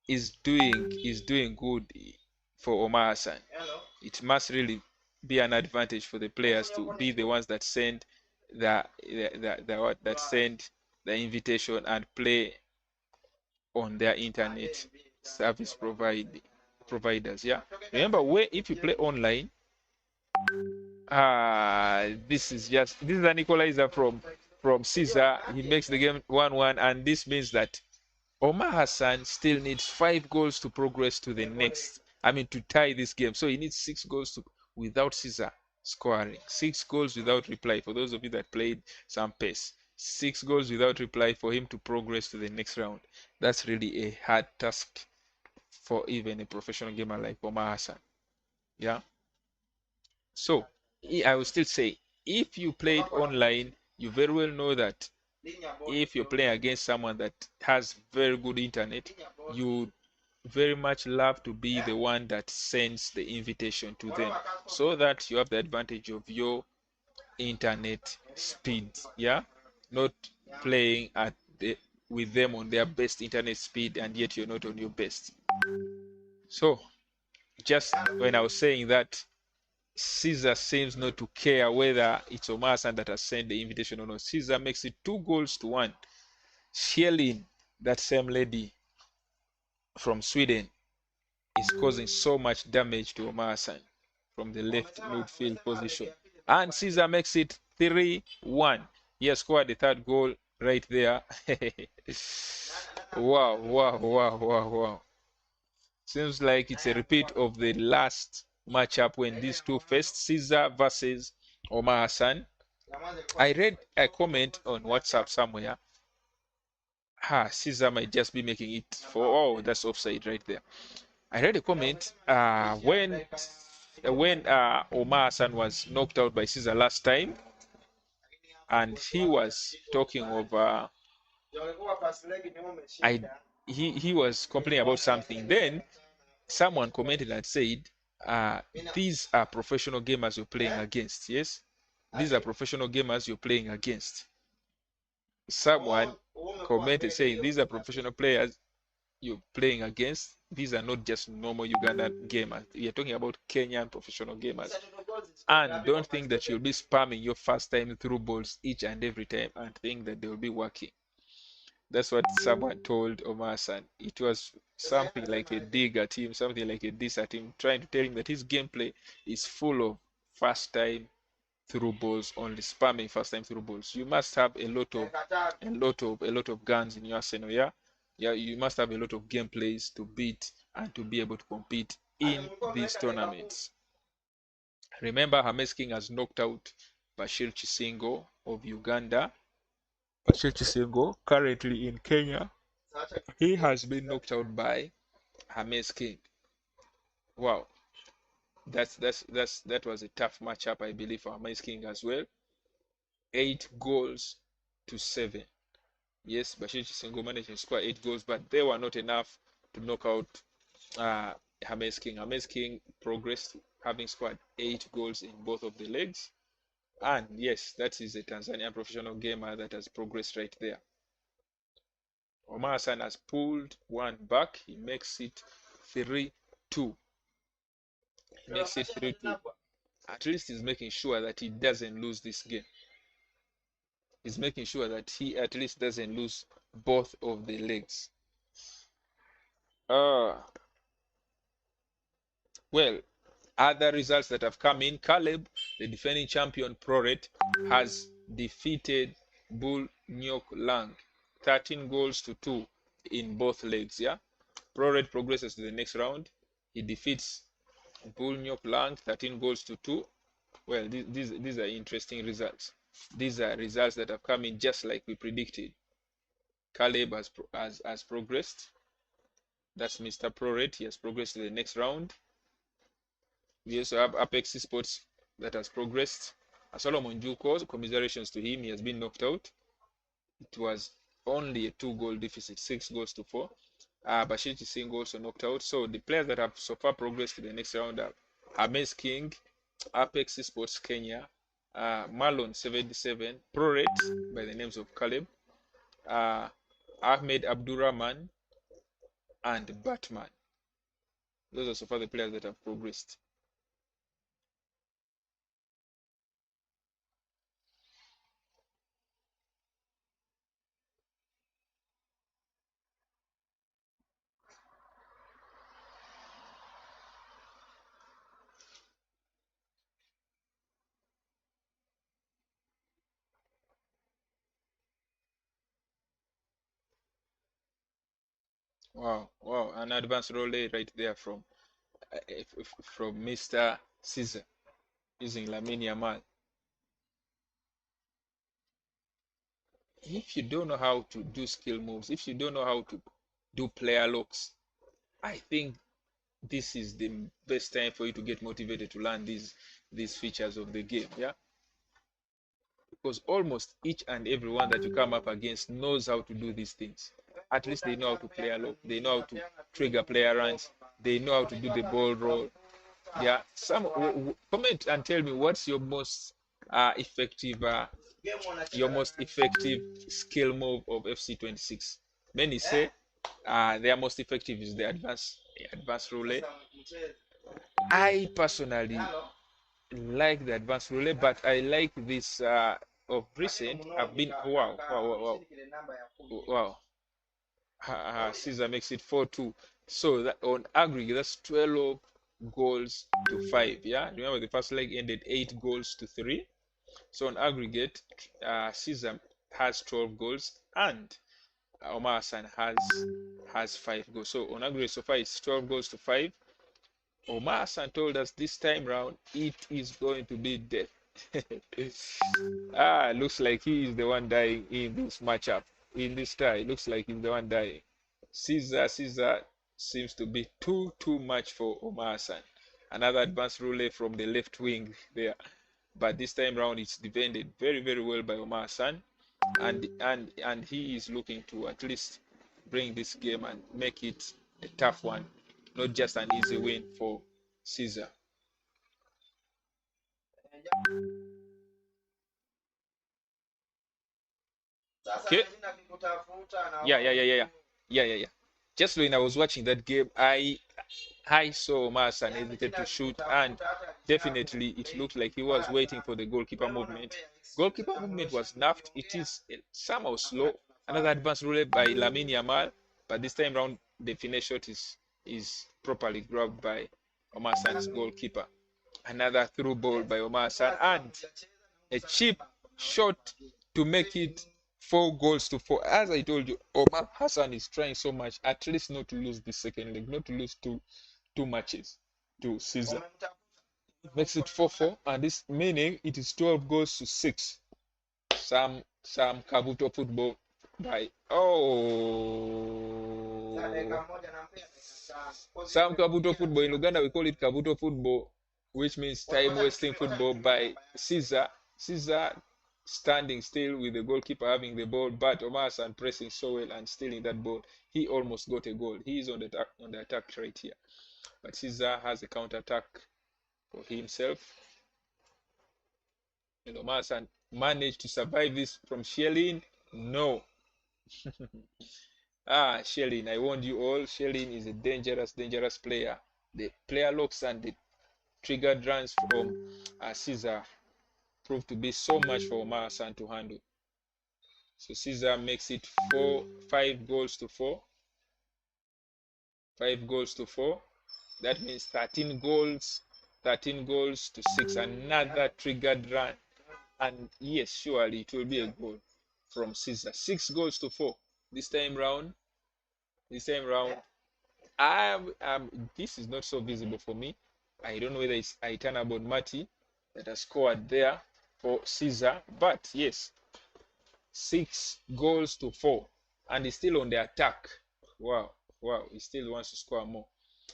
is doing good for Omar Hassan. It must really be an advantage for the players to be the ones that send that send the invitation and play on their internet service providers. Yeah, remember, if you play online, this is an equalizer from Caesar. He makes the game 1-1, and this means that Omar Hassan still needs 5 goals to progress to the next. To tie this game. So he needs 6 goals without Caesar scoring. 6 goals without reply. For those of you that played some pace, 6 goals without reply for him to progress to the next round. That's really a hard task for even a professional gamer like Omar Hassan. Yeah. So I will still say, if you played online, you very well know that if you're playing against someone that has very good internet, you very much love to be the one that sends the invitation to them, so that you have the advantage of your internet speed, yeah, not playing at with them on their best internet speed and yet you're not on your best. So just when I was saying that, Caesar seems not to care whether it's Omar Hassan that has sent the invitation or not. Caesar makes it 2-1. Shelling, that same lady from Sweden, is causing so much damage to Omar Hassan from the left midfield position. And Caesar makes it 3-1. He has scored the third goal right there. Wow, wow, wow, wow, wow. Seems like it's a repeat of the last matchup when these two faced, Caesar versus Omar Hassan. I read a comment on WhatsApp somewhere. Caesar might just be making it for, oh, that's offside right there. I read a comment when Omar Hassan was knocked out by Caesar last time, and he was talking of he was complaining about something. Then someone commented and said, these are professional gamers you're playing against. Yes, these are professional gamers you're playing against. Someone commented saying these are professional players you're playing against. These are not just normal Ugandan gamers. We are talking about Kenyan professional gamers. And don't think that you'll be spamming your first time through balls each and every time and think that they will be working. That's what someone told Omar Hassan. It was something like a dig at him, something like a diss at him, trying to tell him that his gameplay is full of first time through balls, only spamming first time through balls. You must have a lot of guns in your arsenal, yeah? Yeah, you must have a lot of gameplays to beat and to be able to compete in these tournaments. Remember, Hames King has knocked out Bashir Chisingo of Uganda. Bashir Chisingo, currently in Kenya, he has been knocked out by Hames King. Wow, that was a tough matchup, I believe, for Hames King as well. 8-7. Yes, Bashir Chisingo managed to score 8 goals, but they were not enough to knock out Hames King. Hames King progressed, having scored 8 goals in both of the legs. And yes, that is a Tanzanian professional gamer that has progressed right there. Omar Hassan has pulled one back. He makes it 3-2. He makes it 3-2. At least he's making sure that he doesn't lose this game. He's making sure that he at least doesn't lose both of the legs. Well, other results that have come in, Caleb, the defending champion Proret, has defeated Bull Nyok Lang 13-2 in both legs. Yeah, Proret progresses to the next round. He defeats Bull Nyok Lang 13-2. Well, these are interesting results. These are results that have come in just like we predicted. Caleb has progressed. That's Mr. Proret. He has progressed to the next round. We also have Apex Sports that has progressed. Solomon Juko, commiserations to him. He has been knocked out. It was only a 2-goal deficit, 6-4. Bashir Chisingo also knocked out. So the players that have so far progressed to the next round are Hames King, Apex Sports Kenya, Marlon 77, Proret by the names of Caleb, Ahmed Abdurrahman, and Batman. Those are so far the players that have progressed. Wow, wow, an advanced role right there from Mr. Caesar using Lamine Yamal. If you don't know how to do skill moves, if you don't know how to do player locks, I think this is the best time for you to get motivated to learn these features of the game. Yeah, because almost each and everyone that you come up against knows how to do these things. At least they know how to play a lot. They know how to trigger player runs. They know how to do the ball roll. Yeah. Comment and tell me what's your most effective skill move of FC26. Many say their most effective is the advanced roulette. I personally like the advanced roulette, but I like this of recent. I've been wow. Caesar makes it 4-2. So that on aggregate, that's 12 goals to 5. Yeah, remember the first leg ended 8 goals to 3. So on aggregate, Caesar has 12 goals and Omar Hassan has 5 goals. So on aggregate so far it's 12 goals to 5. Omar Hassan told us this time round it is going to be death. Looks like he is the one dying in this matchup. In this tie, looks like he's the one dying. Caesar seems to be too much for Omar Hassan. Another advanced relay from the left wing there. But this time round it's defended very well by Omar Hassan. And he is looking to at least bring this game and make it a tough one, not just an easy win for Caesar. Okay. Yeah. Just when I was watching that game, I saw Omar Hassan hesitate to shoot, and definitely it looked like he was waiting for the goalkeeper movement. Goalkeeper movement was naffed. It is somehow slow. Another advanced rule by Lamine Yamal, but this time round the finish shot is properly grabbed by Omar Hassan's goalkeeper. Another through ball by Omar Hassan and a cheap shot to make it 4 goals to 4. As I told you, Omar Hassan is trying so much, at least not to lose the second leg, not to lose two matches to Caesar. Makes it 4-4, and this meaning it is 12 goals to 6. Some Kabuto football by some Kabuto football. In Uganda we call it Kabuto football, which means time wasting football by Caesar. Caesar standing still with the goalkeeper having the ball, but Omar Hassan pressing so well and stealing that ball. He almost got a goal. He is on the attack right here. But Caesar has a counter attack for himself. And Omar Hassan managed to survive this from Shelin. No. Shelin, I warned you all. Shelin is a dangerous player. The player locks and the triggered runs from Caesar proved to be so much for Omar Hassan to handle. So Caesar makes it 5 goals to 4. 5 goals to 4. That means 13 goals to 6. Another triggered run. And yes, surely it will be a goal from Caesar. 6 goals to 4. This time round, this is not so visible for me. I don't know whether it's Aitana Bonmati that has scored there for Caesar, but yes, 6 goals to 4, and he's still on the attack. Wow, he still wants to score more.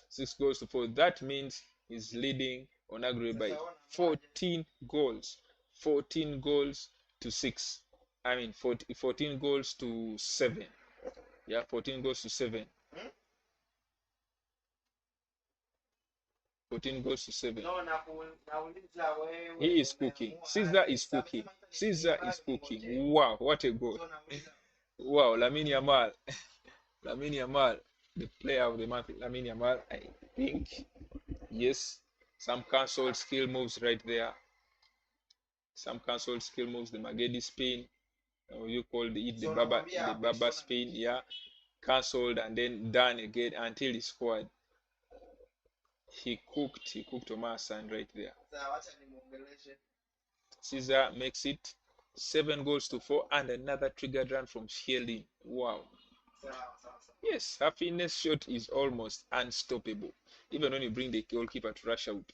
6 goals to 4. That means he's leading on aggregate by 14 goals. 14 goals to 6. I mean 14 goals to 7. Yeah, 14 goals to 7. 14 goals to 7. He is cooking. Caesar is cooking. Wow, what a goal. Wow, Lamine Yamal. Lamine Yamal, the player of the month. Lamine Yamal, I think. Yes, some cancelled skill moves right there. Some cancelled skill moves, the Magedi spin, or you call the Baba spin, yeah. Cancelled and then done again until he scored. He cooked Omar Hassan right there. Caesar makes it 7 goals to 4 and another triggered run from Shelin. Wow. Yes, her fitness shot is almost unstoppable. Even when you bring the goalkeeper to rush out.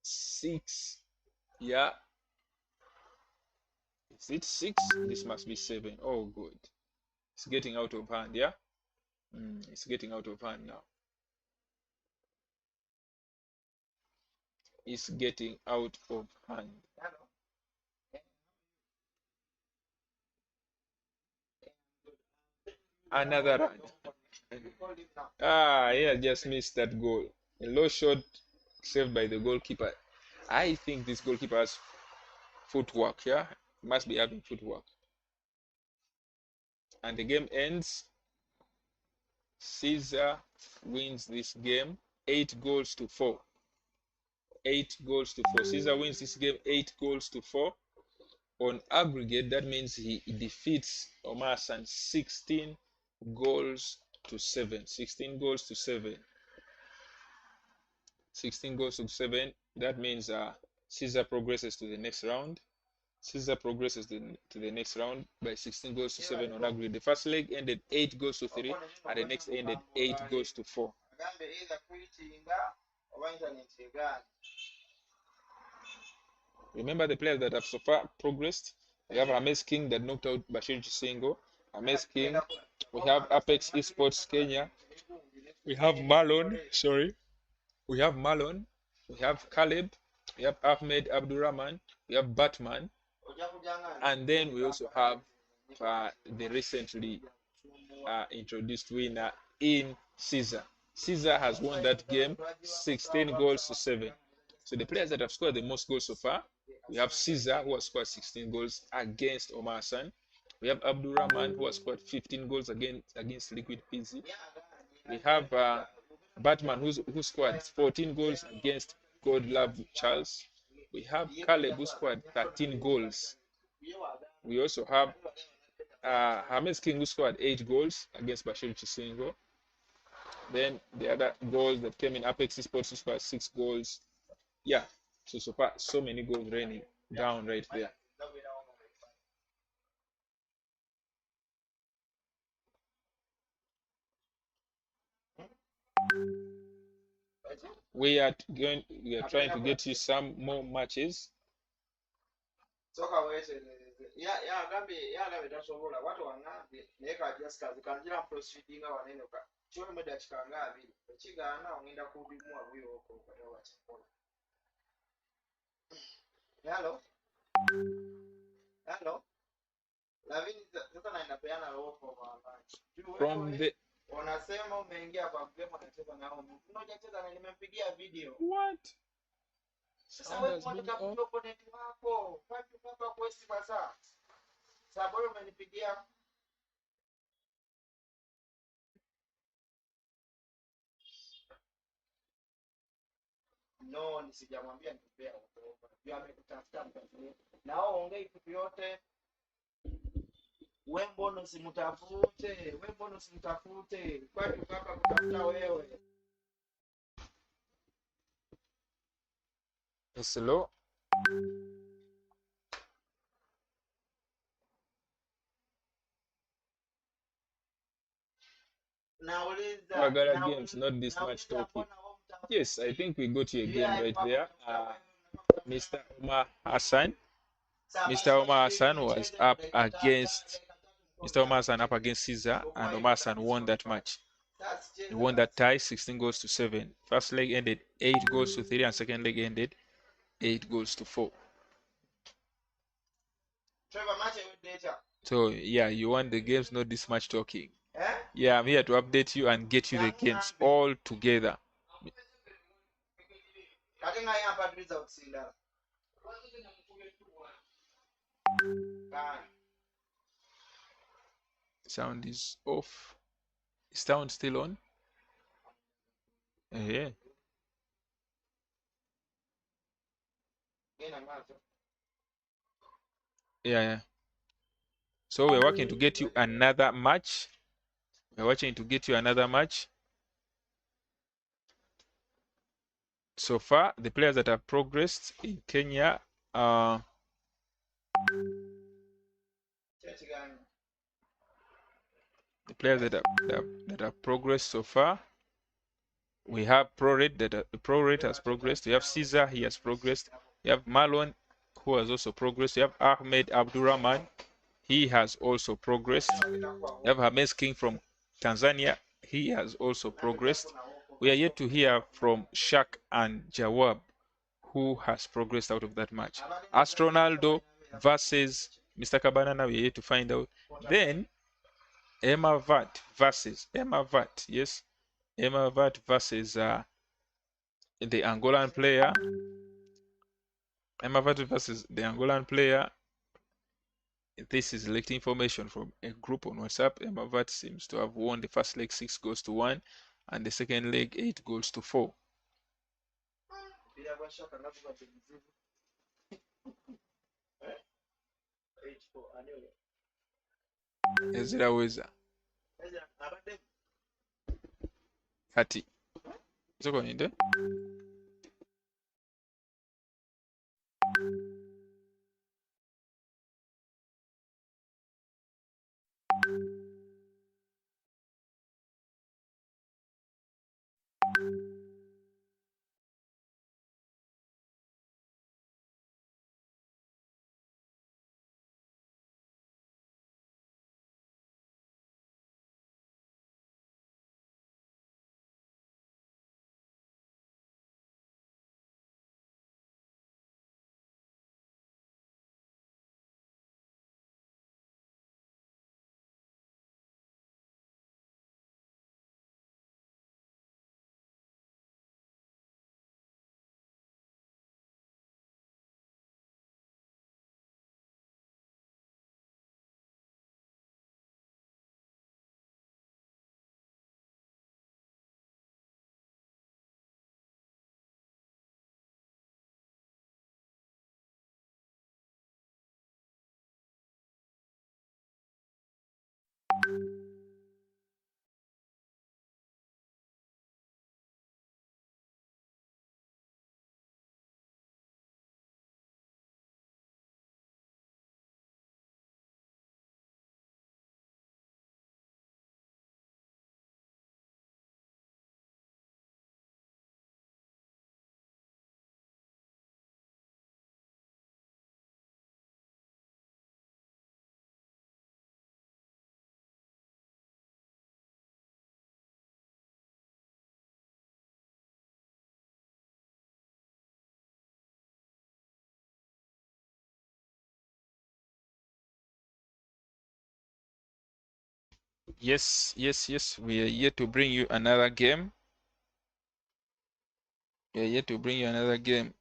6. Yeah. Is it 6? This must be 7. Oh, good. It's getting out of hand, yeah? It's getting out of hand now. It's getting out of hand. Another run. Yeah, just missed that goal. A low shot saved by the goalkeeper. I think this goalkeeper has footwork, yeah? Must be having footwork. And the game ends. Caesar wins this game 8-4. 8-4. Caesar wins this game 8-4. On aggregate, that means he defeats Omar Hassan 16 goals to 7. 16 goals to 7. 16 goals to 7. That means Caesar progresses to the next round. Caesar progresses to the next round by 16 goals to 7 on aggregate. The first leg ended 8-3, and the next ended 8-4. Remember the players that have so far progressed. We have Hames King that knocked out Bashir Chisingo. Hames King. We have Apex Esports Kenya. We have Marlon. We have Marlon. We have Caleb. We have Ahmed Abdurrahman. We have Batman. And then we also have the recently introduced winner in Caesar. Caesar has won that game 16 goals to 7. So the players that have scored the most goals so far, we have Caesar, who has scored 16 goals against Omar Hassan. We have Abdurrahman, who has scored 15 goals against Liquid PZ. We have Batman, who scored 14 goals against God Love Charles. We have Caleb, who scored 13 goals. We also have Hames King, who scored 8 goals against Bashir Chisingo. Then the other goals that came in, Apex Esports, who scored 6 goals. Yeah, so far, so many goals raining down right there. We are trying to get you some more matches. Hello. Sasa napeana roho from the unasema umeingia kwa game unacheza na hao. Unajacheza na nimempigia video. What? Sasa wewe unataka opponent wako. Wapi hapa quest basa? Sababu wewe umenipigia. No, nisijamwambia nipea huko. Yeye amekutafuta mtafuta. Na wao ongei kitu yote. Wewe mbona usimtafute? Kwani hapa kutafuta wewe? Slow. Bagara games, not this much talking. Yes, I think we got you a game right there. Mr. Omar Hassan. Mr. Omar Hassan was up against Caesar, and Omar Hassan won that match. He won that tie 16 goals to 7. First leg ended 8-3, and second leg ended 8-4. So yeah, you won the games, not this much talking. Yeah, I'm here to update you and get you the games all together. Sound is off. Is sound still on? Yeah. Yeah. So we're working to get you another match. So far, the players that have progressed in Kenya are the players that have progressed so far. We have ProRate has progressed. We have Caesar, he has progressed. We have Marlon, who has also progressed. We have Ahmed Abdurrahman, he has also progressed. We have Hames King from Tanzania, he has also progressed. We are yet to hear from Shak and Jawab, who has progressed out of that match. Astronaldo versus Mr. Kabanana, we are yet to find out. Then Emavat versus Emavat. Yes, Emavat versus the Angolan player. Emavat versus the Angolan player. This is leaked information from a group on WhatsApp. Emavat seems to have won the first leg 6-1, and the second leg 8-4. Eziraweza kati zokoninde Yes, we are here to bring you another game. We are here to bring you another game.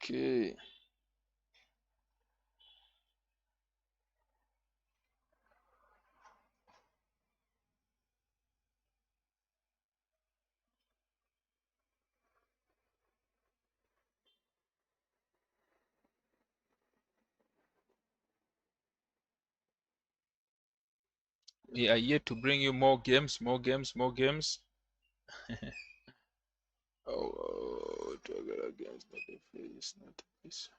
Okay. We are here to bring you more games. Oh, Toggle games, not the face, not this.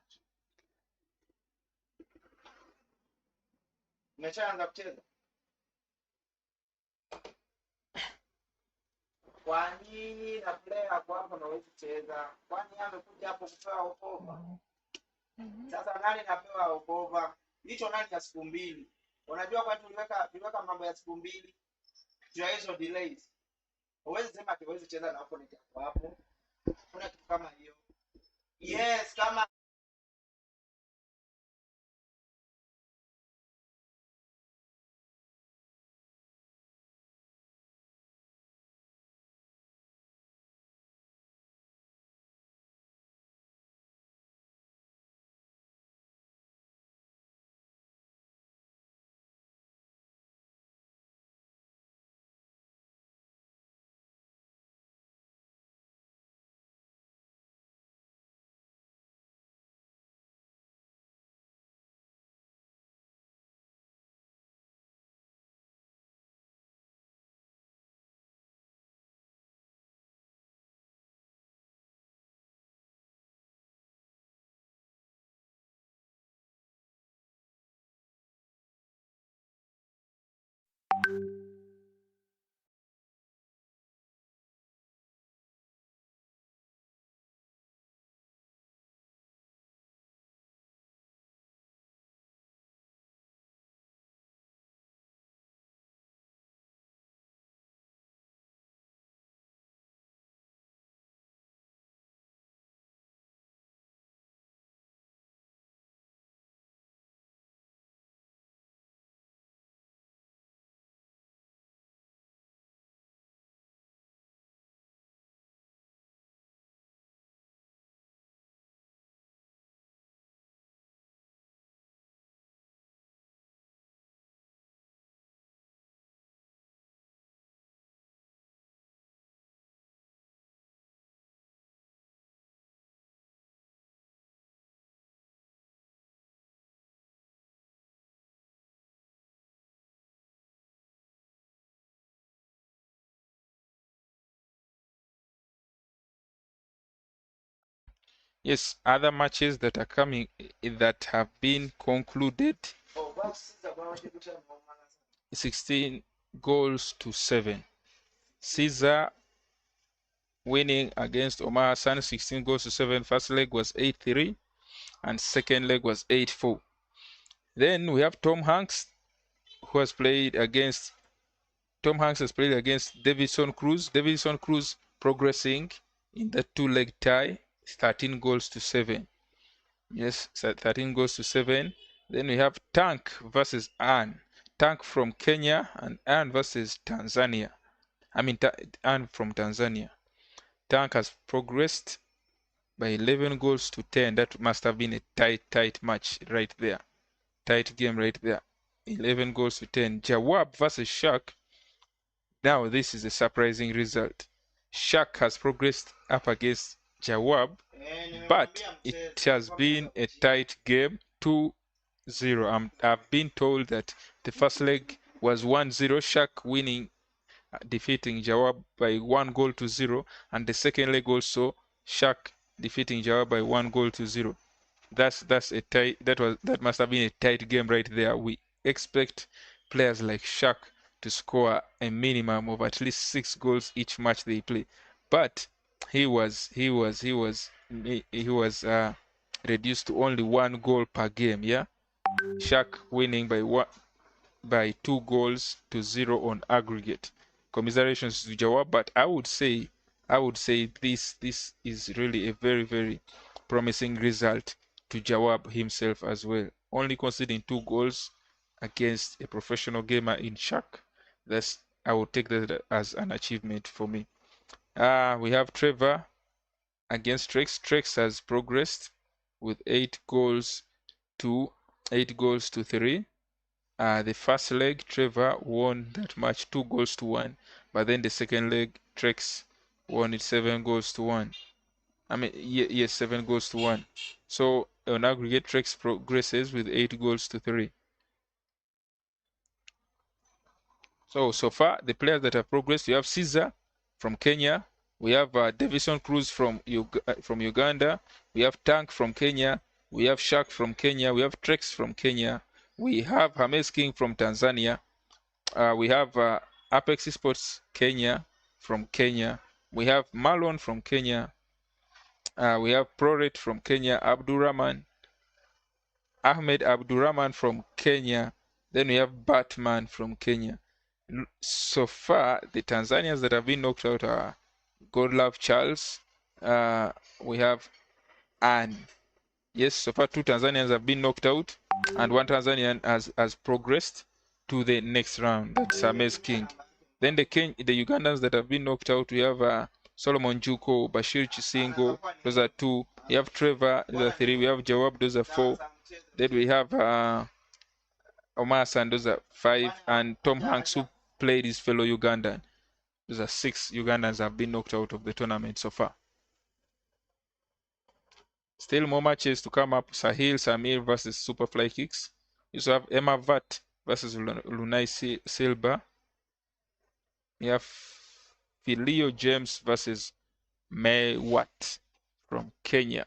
Umeshaanza kucheza? Kwa nini na player hapo hapo na huwezi kucheza? Kwani amekuja hapo kupewa opova? Sasa nani napewa opova? Hicho nani cha siku mbili? Unajua kwa tuliweka mambo ya siku mbili. Jua hizo delays. Huwezi sema ati huwezi cheza na opponent hapo hapo. Kuna kitu kama hiyo. Yes, kama Yes, other matches that are coming that have been concluded. 16 goals to 7. Caesar winning against Omar Hassan 16 goals to 7. First leg was 8-3 and second leg was 8-4. Then we have Tom Hanks has played against Davidson Cruz. Davidson Cruz progressing in the two-leg tie, 13 goals to 7. Yes, 13 goals to 7. Then we have Tank versus Ann. Tank from Kenya and Ann versus Tanzania. Ann from Tanzania. Tank has progressed by 11 goals to 10. That must have been a tight match right there. Tight game right there. 11 goals to 10. Jawab versus Shak. Now this is a surprising result. Shak has progressed up against Jawab, but it has been a tight game, 2-0. I've been told that the first leg was 1-0, Shak winning, defeating Jawab by 1 goal to 0, and the second leg also Shak defeating Jawab by 1 goal to 0. That's a tight. That must have been a tight game right there. We expect players like Shak to score a minimum of at least 6 goals each match they play, but he was reduced to only 1 goal per game. Yeah, Shak winning by 2 goals to 0 on aggregate. Commiserations to Jawab, but I would say this is really a very promising result to Jawab himself as well. Only conceding 2 goals against a professional gamer in Shak. I would take that as an achievement for me. We have Trevor against Trex. Trex has progressed with 8 goals to 3. The first leg, Trevor won that match 2 goals to 1, but then the second leg, Trex won it 7 goals to 1. Yes, 7 goals to 1. So on aggregate, Trex progresses with 8 goals to 3. So far, the players that have progressed, you have Caesar from Kenya, we have Davison Cruz from Uganda, we have Tank from Kenya, we have Shak from Kenya, we have Trex from Kenya, we have Hames King from Tanzania, we have Apex Esports Kenya from Kenya, we have Marlon from Kenya, we have Proret from Kenya, Ahmed Abdurrahman from Kenya, then we have Batman from Kenya. So far, the Tanzanians that have been knocked out are Godlove Charles. We have Ann. Yes, so far 2 Tanzanians have been knocked out, and 1 Tanzanian has progressed to the next round. That's Hames King. Then the Ugandans that have been knocked out, we have Solomon Juko, Bashir Chisingo, those are 2. We have Trevor, those are 3. We have Jawab, those are 4. Then we have Omar Hassan, those are 5. And Tom Hanks, who played his fellow Ugandan. Those are 6 Ugandans have been knocked out of the tournament so far. Still more matches to come up. Sahil Samir versus Superfly Kicks. You also have Emma Vat versus Lunai Silva. We have Filio James versus May Watt from Kenya.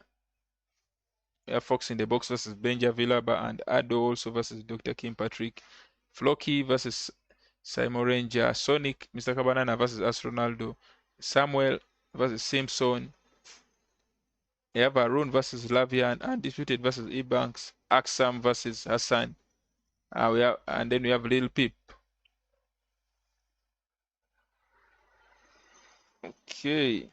We have Fox in the Box versus Benja Villaba, and Ado also versus Dr. Kim Patrick. Floki versus Simon Ranger. Sonic, Mr. Cabanana versus Astronaldo. Samuel versus Simpson. We have Arun versus Lavian. Undisputed versus Ebanks. Aksam versus Hassan. And then we have Lil Peep. Okay.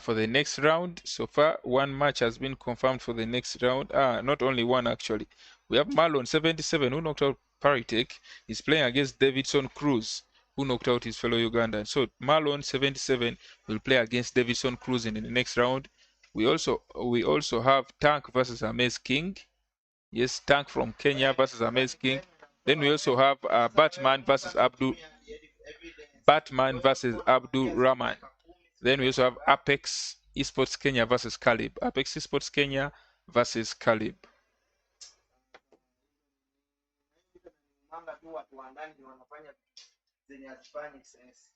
For the next round, so far 1 match has been confirmed for the next round. Not only 1 actually. We have Marlon 77 who knocked out Paritek. He's playing against Davidson Cruz, who knocked out his fellow Ugandan. So Marlon 77 will play against Davidson Cruz in the next round. We also have Tank versus Hames King. Yes, Tank from Kenya versus Hames King. Then we also have Batman versus Abdul Rahman. Then we also have Apex Esports Kenya versus Calib. Apex Esports Kenya versus Calib. zenye hazifanyi sense.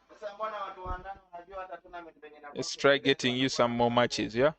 Sasa mbona watu wa ndani unajua hata tournament penye na Let's try getting you some more matches, yeah?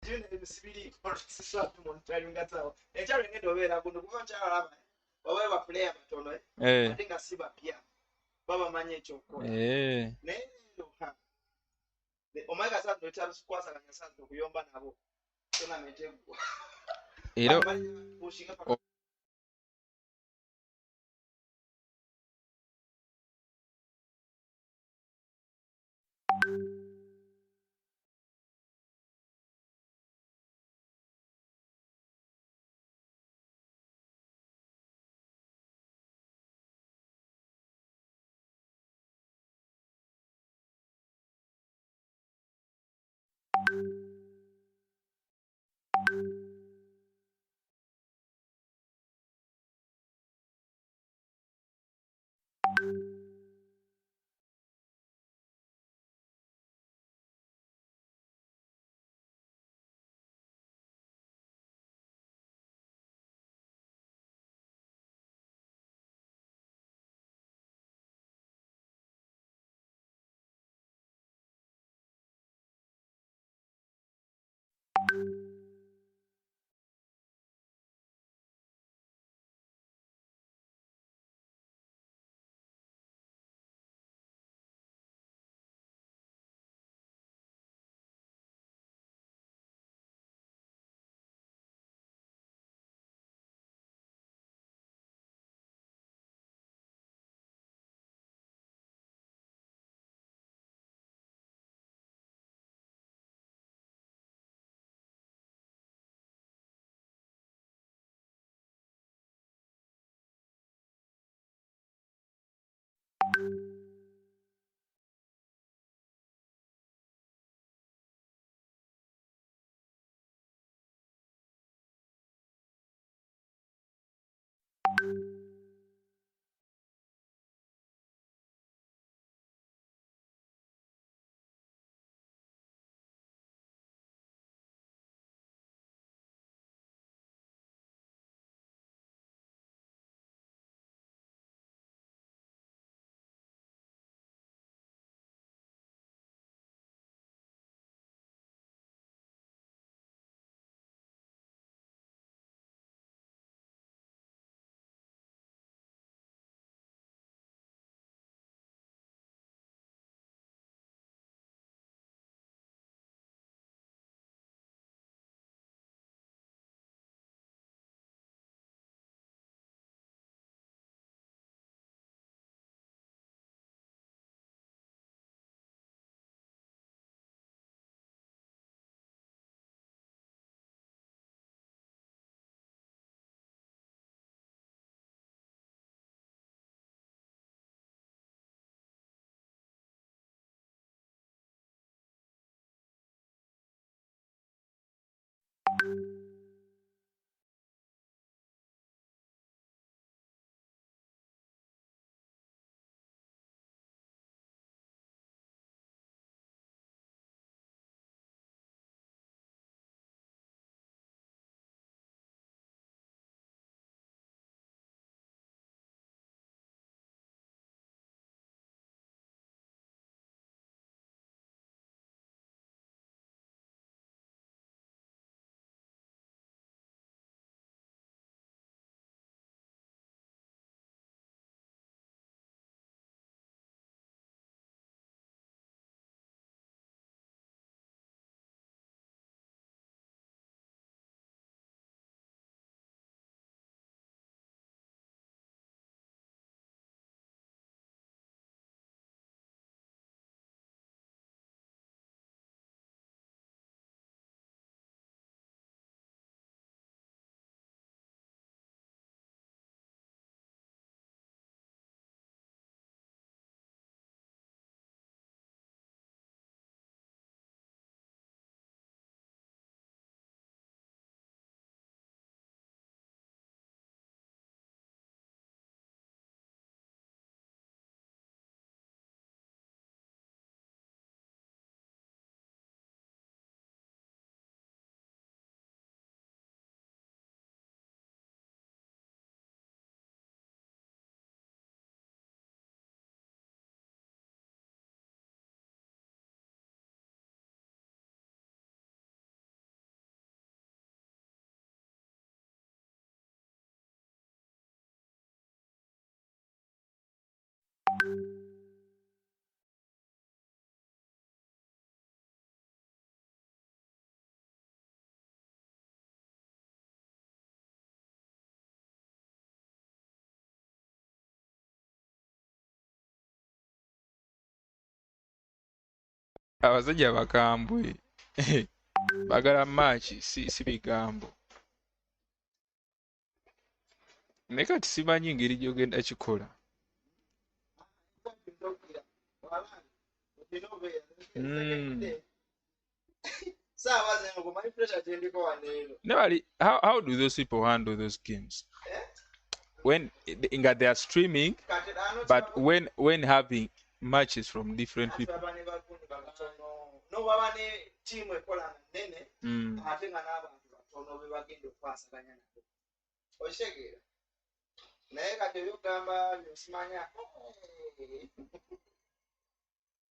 june ebisibiri siswa monitoring atawo ekyalo ngendo obeera kuno kuba okyalo laba babaye ba player batono ate nga si bapya baba manye ekyokukola naye omanyi kasatu ekyatukwasaganya satu okuyomba nabo tonament eggwa era abasajja bakambwe bagala match si bigambo naye kati simanyi ngeri gyogenda kikola. Nobody, how do those people handle those games when they are streaming, but when having matches from different people? naye kati ebyogamba byosimanya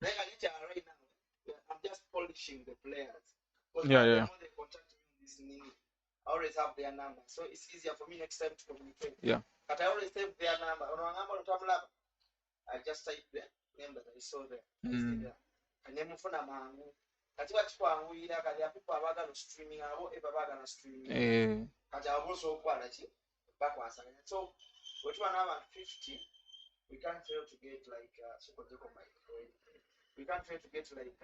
naye kati kyalo right now I'm just polishing the players. Yeah. When they contact me this nini, I always have their number, so it's easier for me next time to communicate. Yeah. But I always save their number. I just type the name that I saw there. And then mufuna mangu. Kati bakikwanguira kali apipa abagala streaming abo eba bagala streaming. Kati also okwala ki bakwasaganya. So which one have 50? We can't fail to get like we can't fail to get like